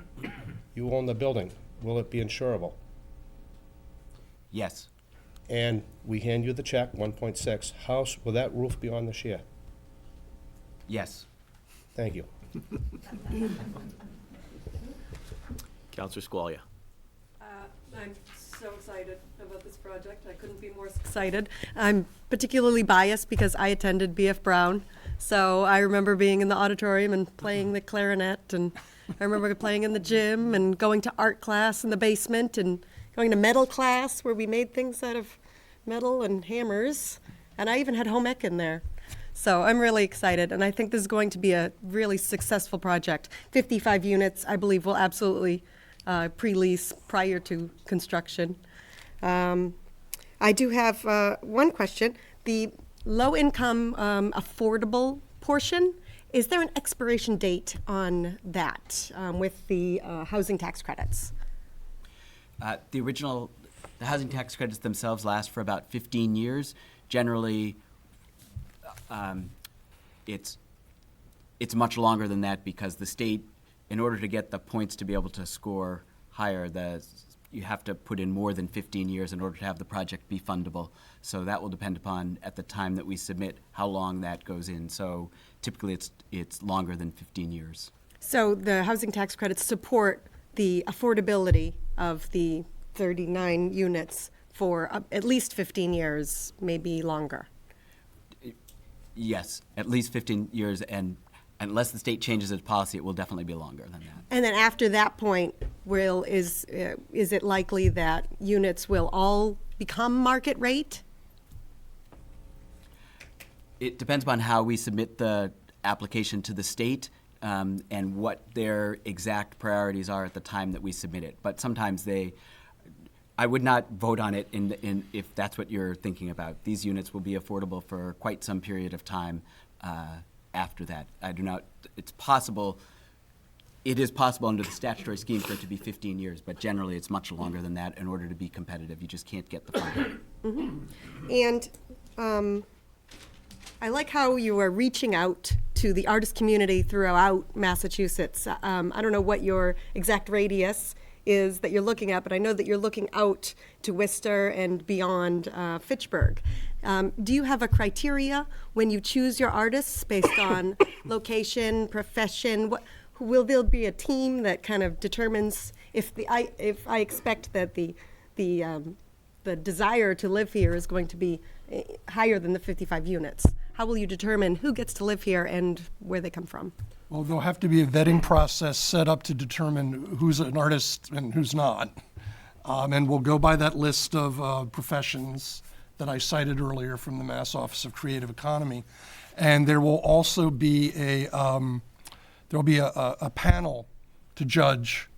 you own the building, will it be insurable? Yes. And we hand you the check, 1.6. How will that roof be on this year? Yes. Thank you. Counselor Squalia. I'm so excited about this project. I couldn't be more excited. I'm particularly biased because I attended BF Brown. So I remember being in the auditorium and playing the clarinet, and I remember playing in the gym and going to art class in the basement and going to metal class where we made things out of metal and hammers. And I even had home ec in there. So I'm really excited, and I think this is going to be a really successful project. 55 units, I believe, will absolutely pre-lease prior to construction. I do have one question. The low-income affordable portion, is there an expiration date on that with the housing tax credits? The housing tax credits themselves last for about 15 years. Generally, it's much longer than that because the state, in order to get the points to be able to score higher, you have to put in more than 15 years in order to have the project be fundable. So that will depend upon, at the time that we submit, how long that goes in. So typically it's longer than 15 years. So the housing tax credits support the affordability of the 39 units for at least 15 years, maybe longer. Yes, at least 15 years, and unless the state changes its policy, it will definitely be longer than that. And then after that point, is it likely that units will all become market rate? It depends upon how we submit the application to the state and what their exact priorities are at the time that we submit it. But sometimes I would not vote on it if that's what you're thinking about. These units will be affordable for quite some period of time after that. It's possible, it is possible under the statutory scheme for it to be 15 years, but generally it's much longer than that in order to be competitive. You just can't get the funding. And I like how you are reaching out to the artist community throughout Massachusetts. I don't know what your exact radius is that you're looking at, but I know that you're looking out to Worcester and beyond Fitchburg. Do you have a criteria when you choose your artists based on location, profession? Will there be a team that kind of determines if I expect that the desire to live here is going to be higher than the 55 units? How will you determine who gets to live here and where they come from? Well, there'll have to be a vetting process set up to determine who's an artist and who's not. And we'll go by that list of professions that I cited earlier from the Mass Office of Creative Economy. And there will also be a panel to judge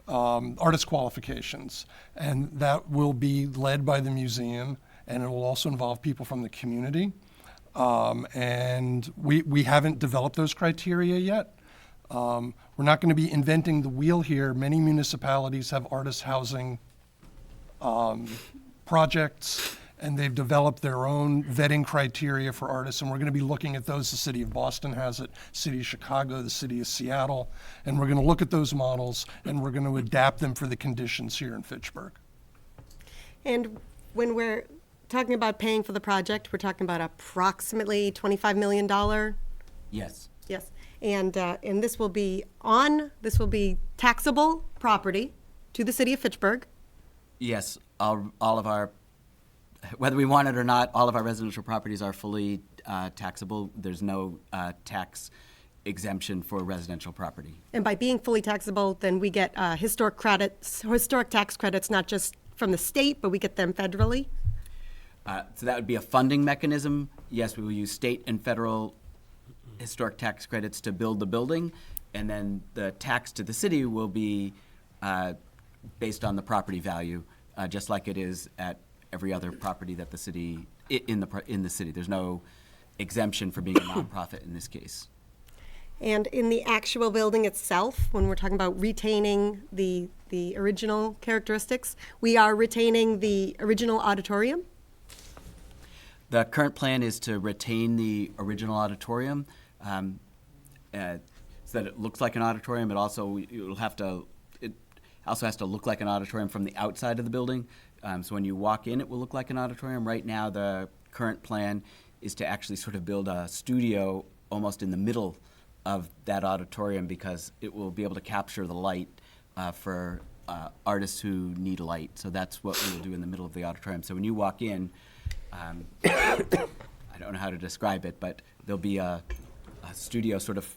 artist qualifications. And that will be led by the museum, and it will also involve people from the community. And we haven't developed those criteria yet. We're not going to be inventing the wheel here. Many municipalities have artist housing projects, and they've developed their own vetting criteria for artists, and we're going to be looking at those. The city of Boston has it, city of Chicago, the city of Seattle, and we're going to look at those models, and we're going to adapt them for the conditions here in Fitchburg. And when we're talking about paying for the project, we're talking about approximately $25 million? Yes. Yes. And this will be taxable property to the city of Fitchburg. Yes, all of our, whether we want it or not, all of our residential properties are fully taxable. There's no tax exemption for residential property. And by being fully taxable, then we get historic tax credits, not just from the state, but we get them federally. So that would be a funding mechanism. Yes, we will use state and federal historic tax credits to build the building, and then the tax to the city will be based on the property value, just like it is at every other property that the city in the city. There's no exemption for being a nonprofit in this case. And in the actual building itself, when we're talking about retaining the original characteristics, we are retaining the original auditorium. The current plan is to retain the original auditorium so that it looks like an auditorium. It also has to look like an auditorium from the outside of the building. So when you walk in, it will look like an auditorium. Right now, the current plan is to actually sort of build a studio almost in the middle of that auditorium, because it will be able to capture the light for artists who need light. So that's what we will do in the middle of the auditorium. So when you walk in, I don't know how to describe it, but there'll be a studio sort of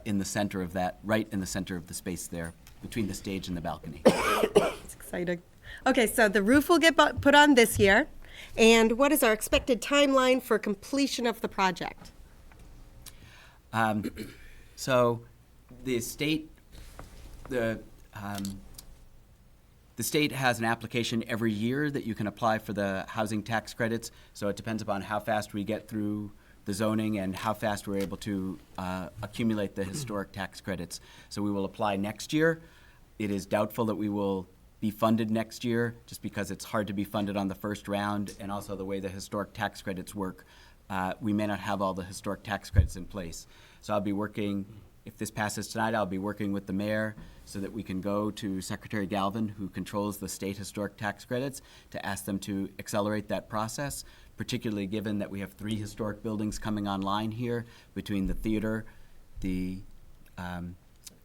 in the center of that, right in the center of the space there, between the stage and the balcony. It's exciting. Okay, so the roof will get put on this year. And what is our expected timeline for completion of the project? So the state has an application every year that you can apply for the housing tax credits. So it depends upon how fast we get through the zoning and how fast we're able to accumulate the historic tax credits. So we will apply next year. It is doubtful that we will be funded next year, just because it's hard to be funded on the first round, and also the way the historic tax credits work. We may not have all the historic tax credits in place. So I'll be working, if this passes tonight, I'll be working with the mayor so that we can go to Secretary Galvin, who controls the state historic tax credits, to ask them to accelerate that process, particularly given that we have 3 historic buildings coming online here between the theater, the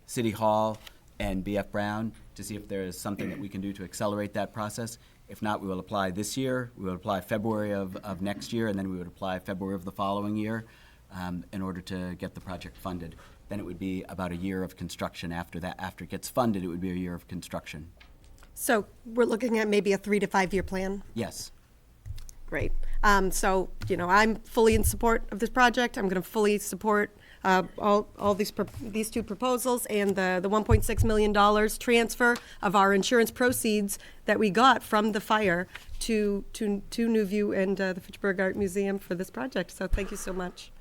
City Hall, and B.F. Brown, to see if there is something that we can do to accelerate that process. If not, we will apply this year, we will apply February of next year, and then we would apply February of the following year in order to get the project funded. Then it would be about a year of construction after that. After it gets funded, it would be a year of construction. So we're looking at maybe a 3 to 5 year plan? Yes. great. So, you know, I'm fully in support of this project. I'm going to fully support all these two proposals and the $1.6 million transfer of our insurance proceeds that we got from the fire to Newview and the Fitchburg Art Museum for this project. So thank you so much.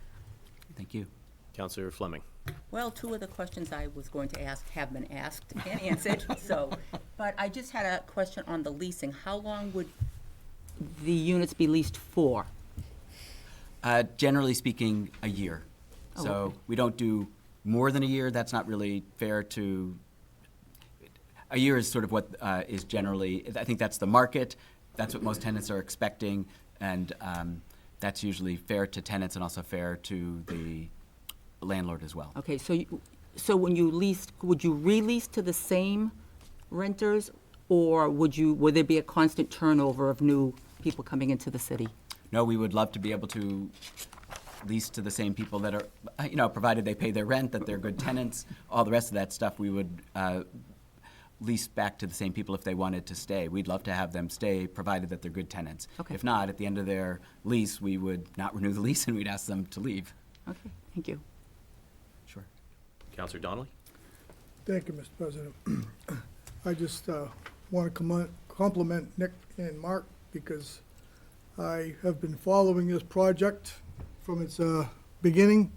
Thank you. Councillor Fleming. Well, two of the questions I was going to ask have been asked and answered, so, but I just had a question on the leasing. How long would the units be leased for? Generally speaking, a year. So okay. we don't do more than a year. That's not really fair to, a year is sort of what is generally, I think that's the market. That's what most tenants are expecting. And that's usually fair to tenants and also fair to the landlord as well. Okay, so when you leased, would you re-lease to the same renters, or would there be a constant turnover of new people coming into the city? No, we would love to be able to lease to the same people that are, you know, provided they pay their rent, that they're good tenants, all the rest of that stuff, we would lease back to the same people if they wanted to stay. We'd love to have them stay, provided that they're good tenants. Okay. If not, at the end of their lease, we would not renew the lease and we'd ask them to leave. Okay, thank you. Sure. Councillor Donnelly. Thank you, Mr. President. I just want to compliment Nick and Mark because I have been following this project from its beginning.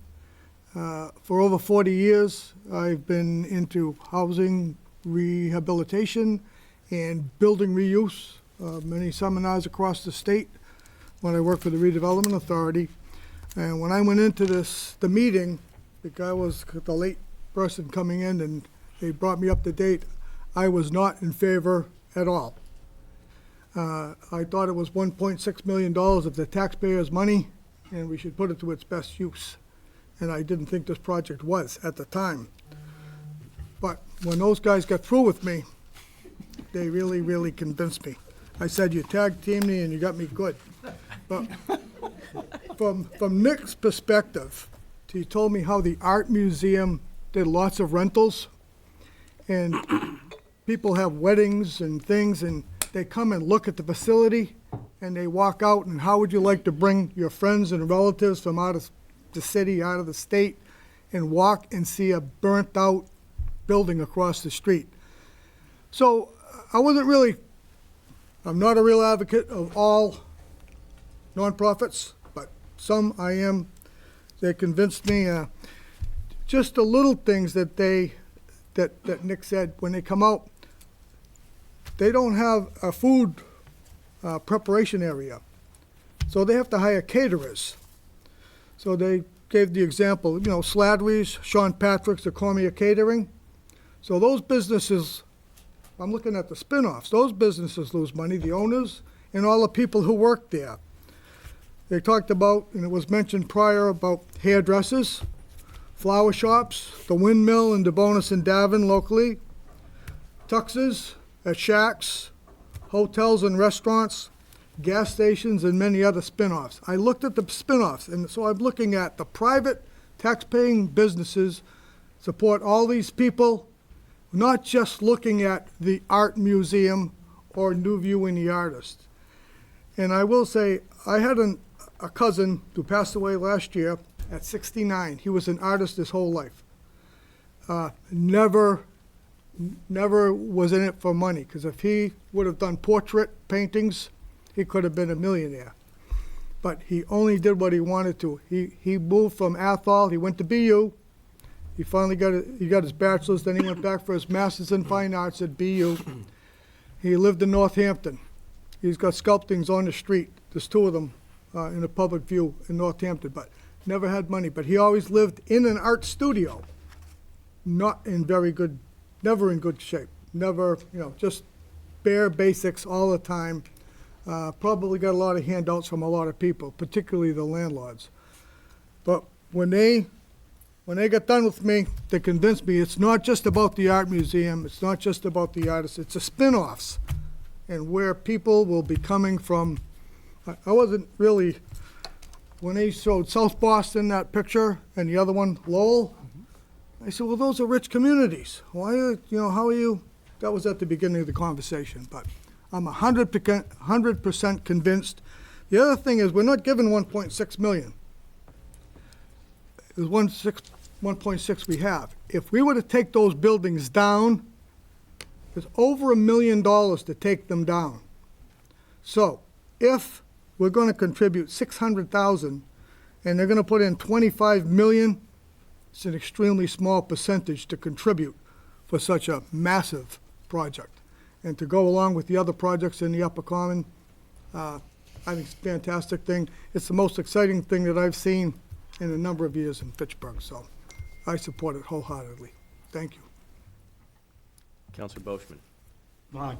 For over 40 years, I've been into housing rehabilitation and building reuse, many seminars across the state when I worked for the Redevelopment Authority. And when I went into the meeting, the guy was the late person coming in and they brought me up to date. I was not in favor at all. I thought it was $1.6 million of the taxpayers' money, and we should put it to its best use. And I didn't think this project was at the time. But when those guys got through with me, they really, really convinced me. I said, you tag teamed me and you got me good. But from Nick's perspective, he told me how the art museum did lots of rentals, and people have weddings and things, and they come and look at the facility, and they walk out, and how would you like to bring your friends and relatives from out of the city, out of the state, and walk and see a burnt-out building across the street? So I'm not a real advocate of all nonprofits, but some I am. They convinced me, just the little things that Nick said, when they come out, they don't have a food preparation area. So they have to hire caterers. So they gave the example, you know, Slattery's, Sean Patrick's, the Cormier Catering. So those businesses, I'm looking at the spin-offs, those businesses lose money, the owners and all the people who work there. They talked about, and it was mentioned prior, about hairdressers, flower shops, the Windmill and DeBonis and Davin locally, tuxes at shacks, hotels and restaurants, gas stations, and many other spin-offs. I looked at the spin-offs, and so I'm looking at the private tax-paying businesses support all these people, not just looking at the art museum or Newview and the artist. And I will say, I had a cousin who passed away last year at 69. He was an artist his whole life. Never was in it for money, because if he would have done portrait paintings, he could have been a millionaire. But he only did what he wanted to. He moved from Athol, he went to BU, he finally got his bachelor's, then he went back for his master's in fine arts at BU. He lived in Northampton. He's got sculptings on the street. There's two of them in a public view in Northampton, but never had money. But he always lived in an art studio, never in good shape. Never, you know, just bare basics all the time. Probably got a lot of handouts from a lot of people, particularly the landlords. But when they got done with me, they convinced me it's not just about the art museum, it's not just about the artists, it's the spin-offs and where people will be coming from. I wasn't really, when they showed South Boston, that picture, and the other one, Lowell, I said, well, those are rich communities. Why, how are you? That was at the beginning of the conversation, but I'm 100% convinced The other thing is, we're not given 1.6 million. There's 1.6 we have. If we were to take those buildings down, there's over $1 million to take them down. So, if we're gonna contribute 600,000, and they're gonna put in 25 million, it's an extremely small percentage to contribute for such a massive project. And to go along with the other projects in the Upper Common, I think it's a fantastic thing. It's the most exciting thing that I've seen in a number of years in Fitchburg, so I support it wholeheartedly. Thank you. Counselor Boishman. Mark,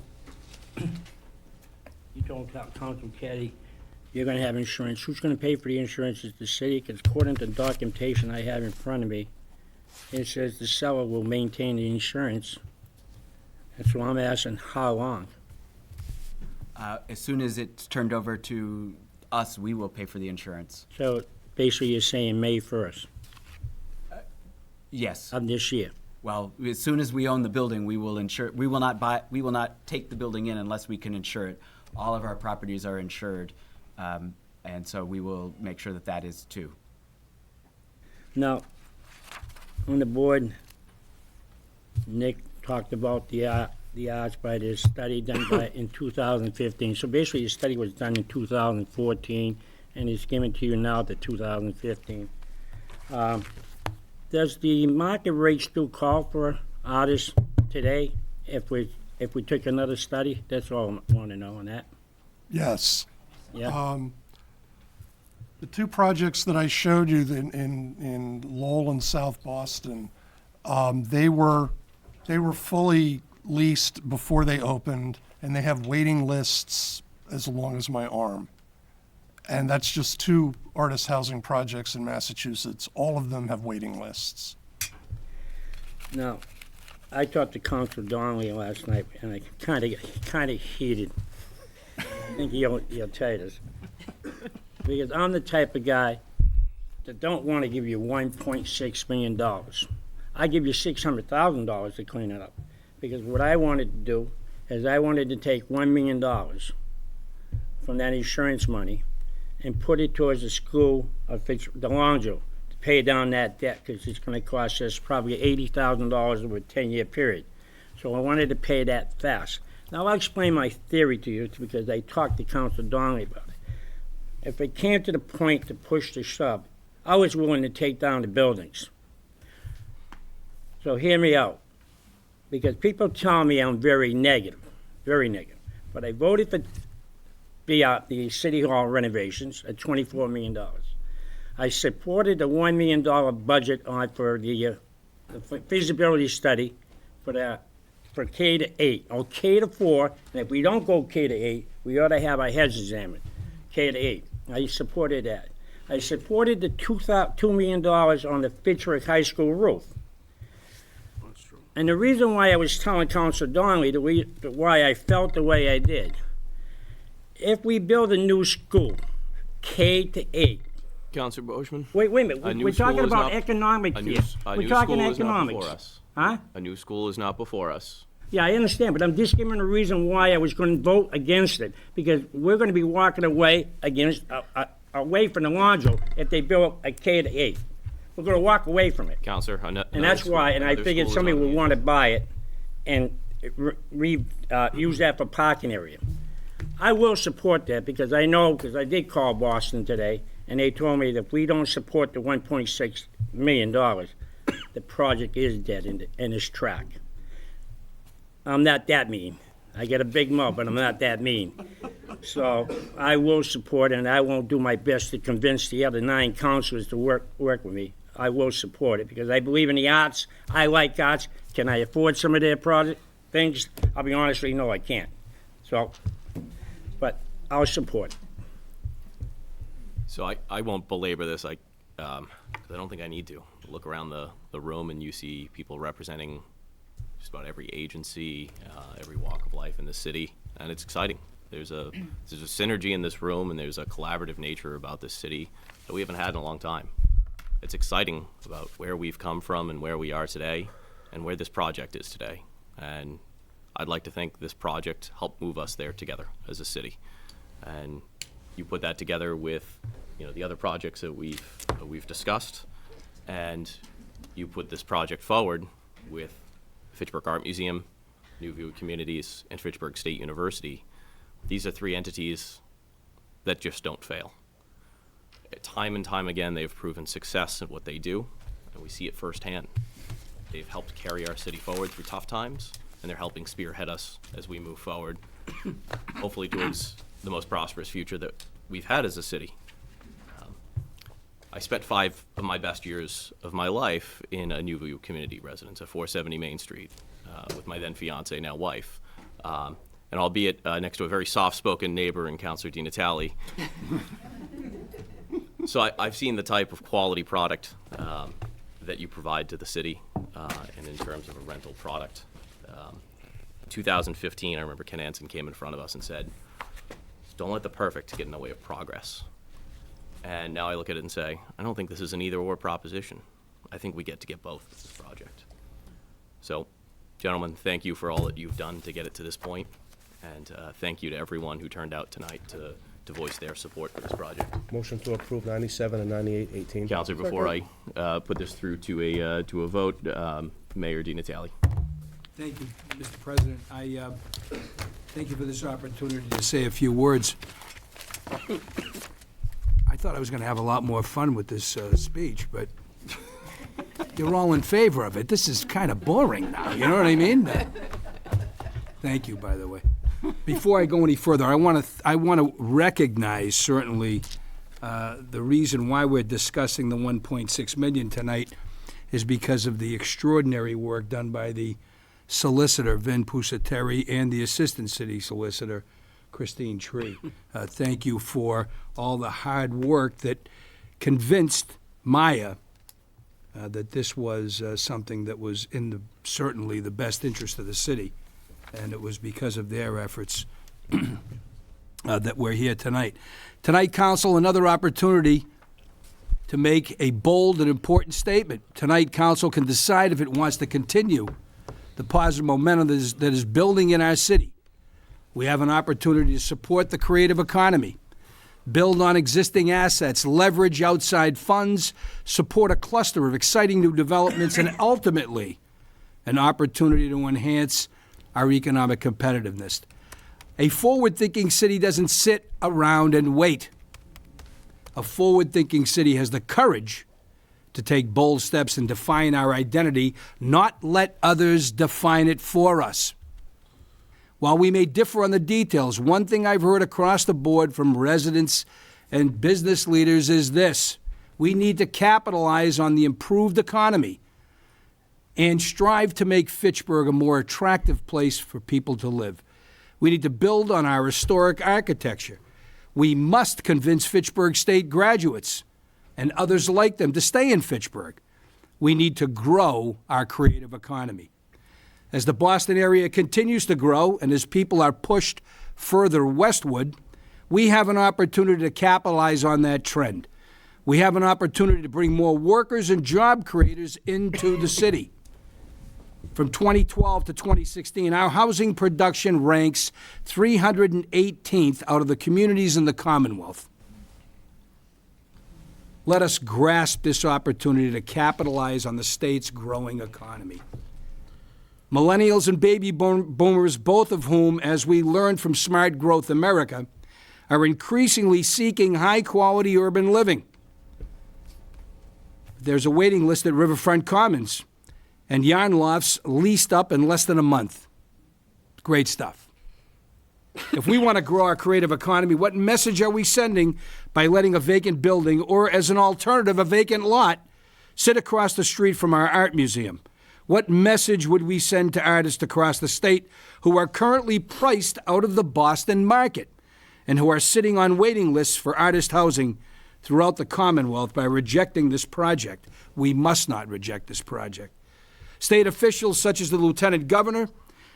you told Council Caddy you're gonna have insurance. Who's gonna pay for the insurance? Is the city? Because according to the documentation I have in front of me, it says the seller will maintain the insurance. And so I'm asking, how long? As soon as it's turned over to us, we will pay for the insurance. So basically you're saying May 1st Yes. of this year? Well, as soon as we own the building, we will insure, we will not take the building in unless we can insure it. All of our properties are insured, and so we will make sure that that is too. Now, on the board, Nick talked about the arts by the study done in 2015. So basically, the study was done in 2014, and it's given to you now to 2015. Does the market rate still call for artists today if we took another study? That's all I want to know on that. Yes. Yeah. The two projects that I showed you in Lowell and South Boston, they were fully leased before they opened, and they have waiting lists as long as my arm. And that's just two artist housing projects in Massachusetts. All of them have waiting lists. Now, I talked to Council Donnelly last night, and I kind of heated. I think he'll tell you this. Because I'm the type of guy that don't want to give you $1.6 million. I give you $600,000 to clean it up. Because what I wanted to do is I wanted to take $1 million from that insurance money and put it towards the school of Delongo to pay down that debt, because it's going to cost us probably $80,000 over a 10-year period. So I wanted to pay that fast. Now I'll explain my theory to you, because I talked to Council Donnelly about it. If it came to the point to push the shove, I was willing to take down the buildings. So hear me out, because people tell me I'm very negative, but I voted for the City Hall renovations at $24 million. I supported the $1 million budget for the feasibility study for K to 8, or K to 4, and if we don't go K to 8, we ought to have our heads examined, K to 8. I supported that. I supported the $2 million on the Fitchburg High School roof. And the reason why I was telling Council Donnelly why I felt the way I did, if we build a new school, K to 8. Counselor Boishman? Wait a minute. We're talking about economics here. We're talking economics. Huh? A new school is not before us. Yeah, I understand, but I'm just giving a reason why I was going to vote against it, because we're going to be walking away away from the Lonzo if they build a K to 8. We're going to walk away from it. Counselor, And that's why, and I figured somebody would want to buy it and use that for parking area. I will support that, because I know, because I did call Boston today, and they told me that if we don't support the $1.6 million, the project is dead in its track. I'm not that mean. I get a big mouth, but I'm not that mean. So I will support it, and I won't do my best to convince the other 9 councilors to work with me. I will support it, because I believe in the arts. I like arts. Can I afford some of their things? I'll be honest with you, no, I can't. So, but I'll support it. So I won't belabor this, 'cause I don't think I need to. Look around the room and you see people representing just about every agency, every walk of life in the city, and it's exciting. There's a synergy in this room, and there's a collaborative nature about this city that we haven't had in a long time. It's exciting about where we've come from and where we are today and where this project is today. And I'd like to think this project helped move us there together as a city. And you put that together with, the other projects that we've discussed, and you put this project forward with Fitchburg Art Museum, New View Communities, and Fitchburg State University. These are three entities that just don't fail. Time and time again, they've proven success at what they do, and we see it firsthand. They've helped carry our city forward through tough times, and they're helping spearhead us as we move forward, hopefully towards the most prosperous future that we've had as a city. I spent 5 of my best years of my life in a New View community residence at 470 Main Street with my then fiance, now wife. And albeit next to a very soft-spoken neighbor in Councilor Di Natale. So I've seen the type of quality product that you provide to the city, and in terms of a rental product. 2015, I remember Ken Anson came in front of us and said, "Don't let the perfect get in the way of progress." And now I look at it and say, I don't think this is an either-or proposition. I think we get to get both with this project. So, gentlemen, thank you for all that you've done to get it to this point, and thank you to everyone who turned out tonight to voice their support for this project. Motion to approve 97 and 98-18. Counselor, before I put this through to a vote, Mayor Di Natale. Thank you, Mr. President. I thank you for this opportunity to say a few words. I thought I was going to have a lot more fun with this speech, but you're all in favor of it. This is kind of boring now, you know what I mean? Thank you, by the way. Before I go any further, I want to recognize certainly the reason why we're discussing the 1.6 million tonight is because of the extraordinary work done by the solicitor, Vin Pusateri, and the assistant city solicitor, Christine Tree. Thank you for all the hard work that convinced Maya that this was something that was in certainly the best interest of the city. And it was because of their efforts that we're here tonight. Tonight, Council, another opportunity to make a bold and important statement. Tonight, Council can decide if it wants to continue the positive momentum that is building in our city. We have an opportunity to support the creative economy, build on existing assets, leverage outside funds, support a cluster of exciting new developments, and ultimately an opportunity to enhance our economic competitiveness. A forward-thinking city doesn't sit around and wait. A forward-thinking city has the courage to take bold steps and define our identity, not let others define it for us. While we may differ on the details, one thing I've heard across the board from residents and business leaders is this: we need to capitalize on the improved economy and strive to make Fitchburg a more attractive place for people to live. We need to build on our historic architecture. We must convince Fitchburg State graduates and others like them to stay in Fitchburg. We need to grow our creative economy. As the Boston area continues to grow and as people are pushed further westward, we have an opportunity to capitalize on that trend. We have an opportunity to bring more workers and job creators into the city. From 2012 to 2016, our housing production ranks 318th out of the communities in the Commonwealth. Let us grasp this opportunity to capitalize on the state's growing economy. Millennials and baby boomers, both of whom, as we learned from Smart Growth America, are increasingly seeking high-quality urban living. There's a waiting list at Riverfront Commons, and yarn lofts leased up in less than a month. Great stuff. If we want to grow our creative economy, what message are we sending by letting a vacant building, or as an alternative, a vacant lot, sit across the street from our art museum? What message would we send to artists across the state who are currently priced out of the Boston market and who are sitting on waiting lists for artist housing throughout the Commonwealth by rejecting this project? We must not reject this project. State officials such as the Lieutenant Governor,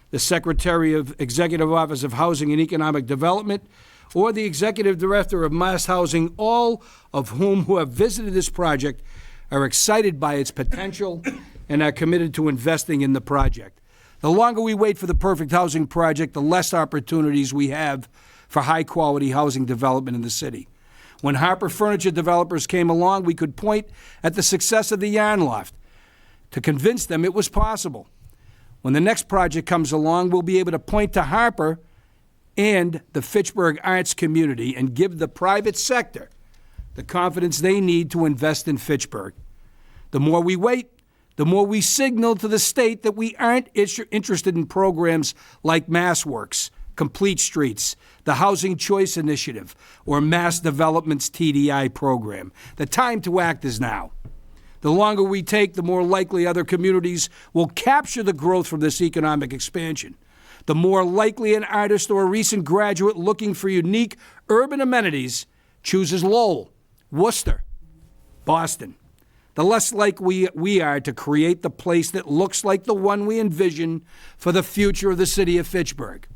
the Secretary of Executive Office of Housing and Economic Development, or the Executive Director of Mass Housing, all of whom who have visited this project, are excited by its potential and are committed to investing in the project. The longer we wait for the perfect housing project, the less opportunities we have for high-quality housing development in the city. When Harper Furniture Developers came along, we could point at the success of the Yarn Loft to convince them it was possible. When the next project comes along, we'll be able to point to Harper and the Fitchburg arts community and give the private sector the confidence they need to invest in Fitchburg. The more we wait, the more we signal to the state that we aren't interested in programs like MassWorks, Complete Streets, the Housing Choice Initiative, or Mass Development's TDI program. The time to act is now. The longer we take, the more likely other communities will capture the growth from this economic expansion. The more likely an artist or a recent graduate looking for unique urban amenities chooses Lowell, Worcester, Boston. The less likely we are to create the place that looks like the one we envision for the future of the city of Fitchburg.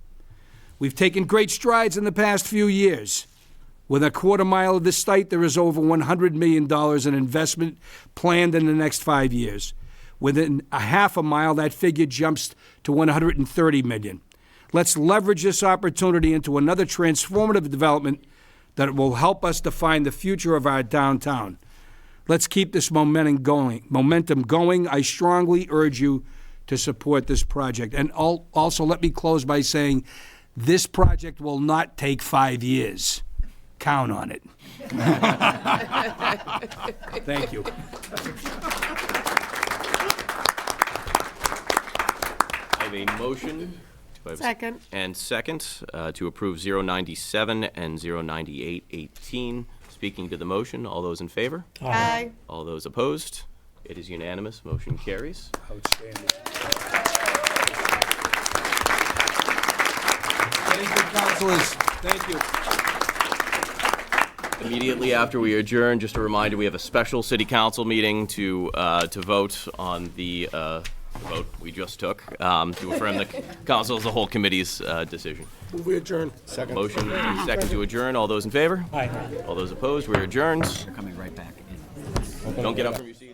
We've taken great strides in the past few years. Within a quarter mile of this site, there is over $100 million in investment planned in the next 5 years. Within a half a mile, that figure jumps to $130 million. Let's leverage this opportunity into another transformative development that will help us define the future of our downtown. Let's keep this momentum going. I strongly urge you to support this project. And also, let me close by saying this project will not take 5 years. Count on it. Thank you. I have a motion. Do I have a Second. And second to approve 097 and 09818. Speaking to the motion, all those in favor? Aye. All those opposed? It is unanimous. Motion carries. Outstanding. Thank you, councilors. Thank you. Immediately after we adjourn, just a reminder, we have a special city council meeting to vote on the vote we just took to affirm the council as a whole committee's decision. We adjourn. Second. Motion and second to adjourn. All those in favor? Aye. All those opposed? We're adjourned. You're coming right back in. Don't get up from your seat.